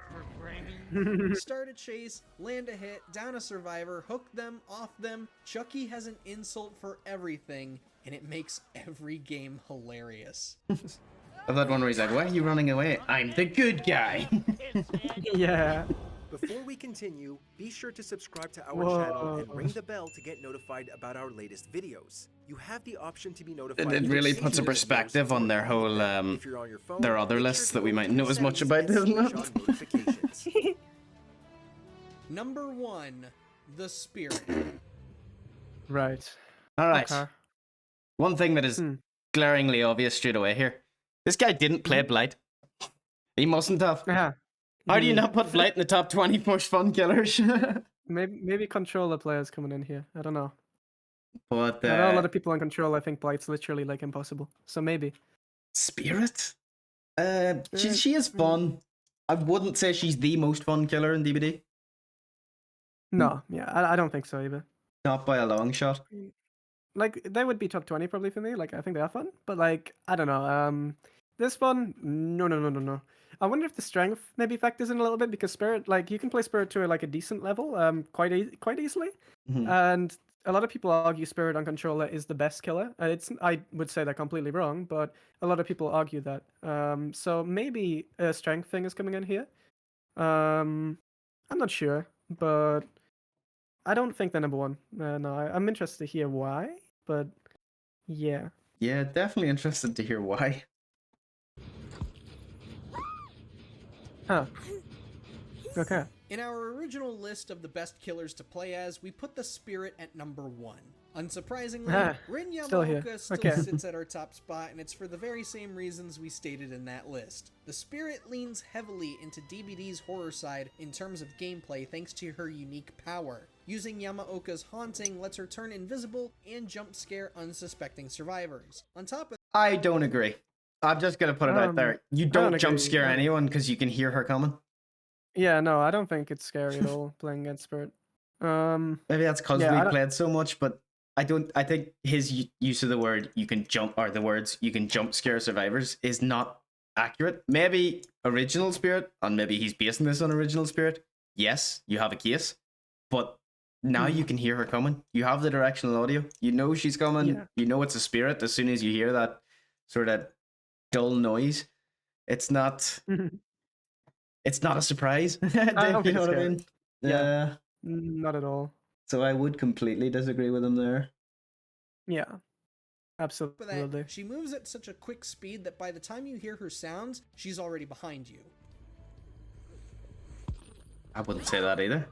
Start a chase, land a hit, down a survivor, hook them, off them. Chucky has an insult for everything, and it makes every game hilarious. I've had one where he's like, "Why are you running away? I'm the good guy." Yeah. Before we continue, be sure to subscribe to our Whoa. channel and ring the bell to get notified about our latest videos. You have the option to be notified. It really if puts a videos perspective on their whole If you're on your phone, their other make lists sure that to we go might to know as much settings about, and doesn't switch it? on notifications. Number 1, the Spirit. Right. All right. Okay. One thing that is glaringly obvious straight away here: this guy didn't play Blight. He mustn't have. Yeah. How do you not put Blight in the top 20 most fun killers? Maybe controller players coming in here. I don't know. But I know a lot of people on control. I think Blight's literally like impossible. So maybe. Spirit? She is fun. I wouldn't say she's the most fun killer in DBD. No. Yeah. I don't think so either. Not by a long shot. Like they would be top 20 probably for me. Like I think they are fun, but like I don't know. This one, no. I wonder if the strength maybe factors in a little bit because Spirit, like you can play Spirit to like a decent level, quite easily, and a lot of people argue Spirit on controller is the best killer. It's I would say they're completely wrong, but a lot of people argue that. So maybe a strength thing is coming in here. I'm not sure, but I don't think they're number one. No, I'm interested to hear why, but yeah. Yeah, definitely interested to hear why. Huh. Okay. In our original list of the best killers to play as, we put the Spirit at number 1. Unsurprisingly, Rin still here. Yamaoka still Okay. sits at our top spot, and it's for the very same reasons we stated in that list. The Spirit leans heavily into DBD's horror side in terms of gameplay thanks to her unique power. Using Yamaoka's haunting lets her turn invisible and jump scare unsuspecting survivors. On top of I don't agree. I'm just gonna put it out there. You don't don't jump agree. scare anyone because you can hear her coming. Yeah, no, I don't think it's scary at all playing against Spirit. Maybe that's because Yeah, I we don't- played so much, but I think his use of the word "you can jump" or the words "you can jump scare survivors" is not accurate. Maybe original Spirit, and maybe he's basing this on original Spirit. Yes, you have a case, but now you can hear her coming. You have the directional audio. You know she's coming. Yeah. You know it's a spirit as soon as you hear that sort of dull noise. It's not. It's not a surprise. don't You think know it's what I scary. mean? Yeah. Not at all. So I would completely disagree with him there. Yeah. that, Absolutely. she moves at such a quick speed that by the time you hear her sounds, she's already behind you. I wouldn't say that either.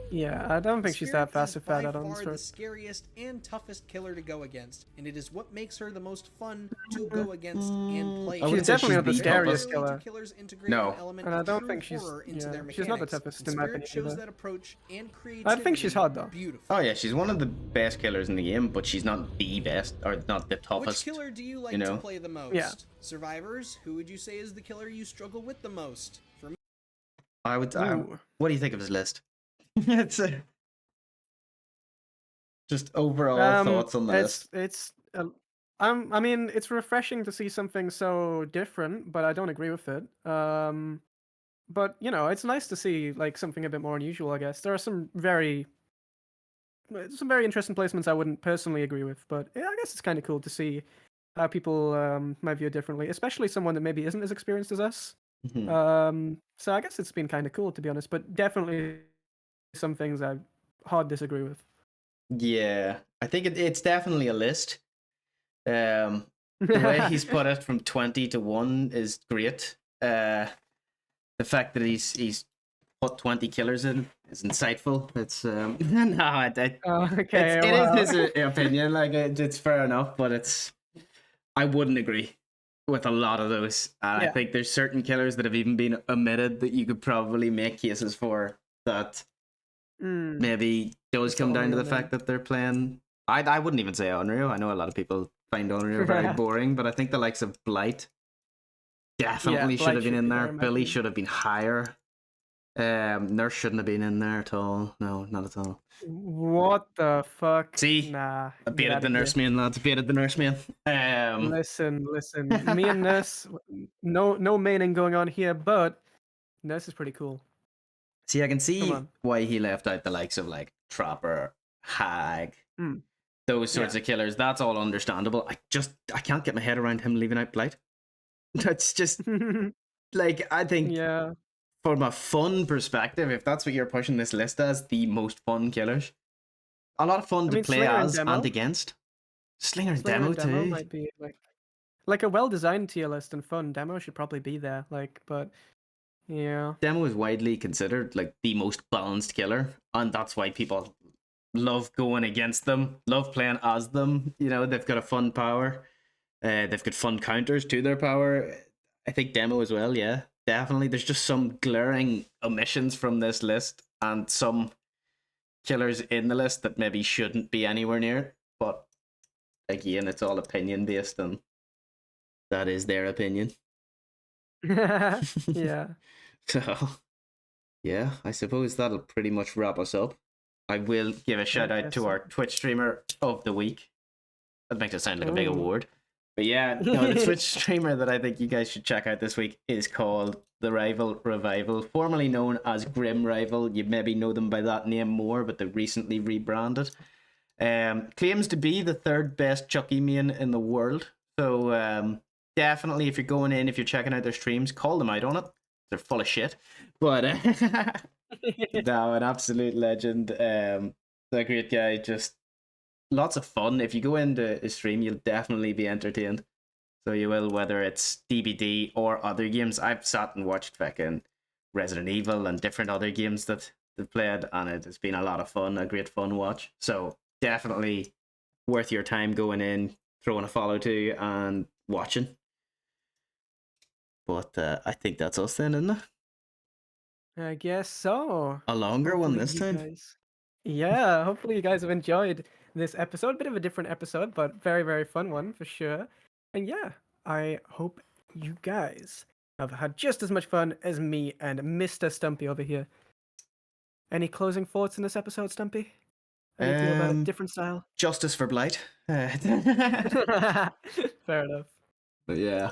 Yeah, I don't think she's that Spirit fast is if that by out on far the Spirit. scariest and toughest killer to go against, and it is what makes her the most fun to go against and play. I wouldn't She's say definitely she's not the the scariest toughest. killer. Killers integrate No. an element And I of don't true think she's- horror into yeah, their she's not the mechanics, toughest and in my Spirit opinion shows either. that approach and creativity. I think she's hot, though. Beautiful. Oh yeah, she's one of the best killers in the game, but she's not the best or not the Which toughest. killer do you like you know? to play the most? Yeah. Survivors, who would you say is the killer you struggle with the most? For me, I would. Ooh. What do you think of his list? It's just overall thoughts on the list. I mean, it's refreshing to see something so different, but I don't agree with it. But you know, it's nice to see like something a bit more unusual. I guess there are some very interesting placements I wouldn't personally agree with, but yeah, I guess it's kind of cool to see how people might view it differently, especially someone that maybe isn't as experienced as us. So I guess it's been kind of cool, to be honest, but definitely some things I hard disagree with. Yeah, I think it's definitely a list. The way he's put it from 20 to 1 is great. The fact that he's put 20 killers in is insightful. It's no, Okay, it is wow. his opinion. Like it's fair enough, but I wouldn't agree with a lot of those. And I Yeah. think there's certain killers that have even been omitted that you could probably make cases for that maybe does Just the come down to Unreal the fact name. that they're playing. I wouldn't even say Unreal. I know a lot of people find Unreal very boring, but I think the likes of Blight Yeah, definitely should Blight have been should in be there. there, in my Billy opinion. should have been higher. Nurse shouldn't have been in there at all. No, not at all. What the fuck? See, Nah, I get baited out the of here. nurseman, lads. Baited the nurseman. Listen. Me and Nurse, no maining going on here, but Nurse is pretty cool. See, I can Come see on. why he left out the likes of like Trapper, Hag, Mm. those sorts Yeah. of killers. That's all understandable. I can't get my head around him leaving out Blight. That's just like I think Yeah. from a fun perspective, if that's what you're pushing this list as, the most fun killers. A lot of fun I to mean, play Slinger and as and Demo. against. Slinger and Slinger Demo and Demo too. might be like a well-designed tier list and fun. Demo should probably be there. Like, but yeah. Demo is widely considered like the most balanced killer, and that's why people love going against them, love playing as them. You know, they've got a fun power. They've got fun counters to their power. I think Demo as well, yeah. Definitely. There's just some glaring omissions from this list and some killers in the list that maybe shouldn't be anywhere near it. But again, it's all opinion based, and that is their opinion. Yeah. So, yeah, I suppose that'll pretty much wrap us up. I will give a shout out guess to so. our Twitch streamer of the week. That makes it sound like a big Ooh. award. But yeah, no, the Twitch streamer that I think you guys should check out this week is called TheRivalRevival, formerly known as Grim Rival. You maybe know them by that name more, but they recently rebranded. Claims to be the third best Chucky main in the world. So definitely, if you're going in, if you're checking out their streams, call them out on it. They're full of shit. But no, an absolute legend. A great guy, just lots of fun. If you go into his stream, you'll definitely be entertained. So you will, whether it's DBD or other games. I've sat and watched fucking Resident Evil and different other games that they've played, and it has been a lot of fun, a great fun watch. So definitely worth your time going in, throwing a follow to, and watching. But I think that's us then, isn't it? I guess so. A longer one Hopefully this you time. guys. Yeah, hopefully you guys have enjoyed this episode. Bit of a different episode, but very, very fun one for sure. And yeah, I hope you guys have had just as much fun as me and Mr. Stumpy over here. Any closing thoughts in this episode, Stumpy? How do you feel about it? Different style? Justice for Blight. But Fair enough. yeah,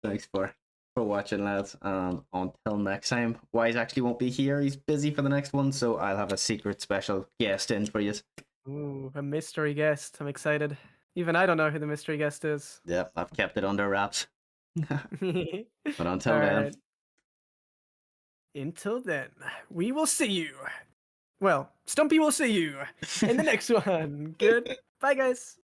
thanks for watching, lads. Until next time, Wise actually won't be here. He's busy for the next one, so I'll have a secret special guest in for you. Ooh, a mystery guest. I'm excited. Even I don't know who the mystery guest is. Yep, I've kept it under wraps. But until All then, right. Until then, we will see you. Well, Stumpy will see you in the next one. Goodbye, guys.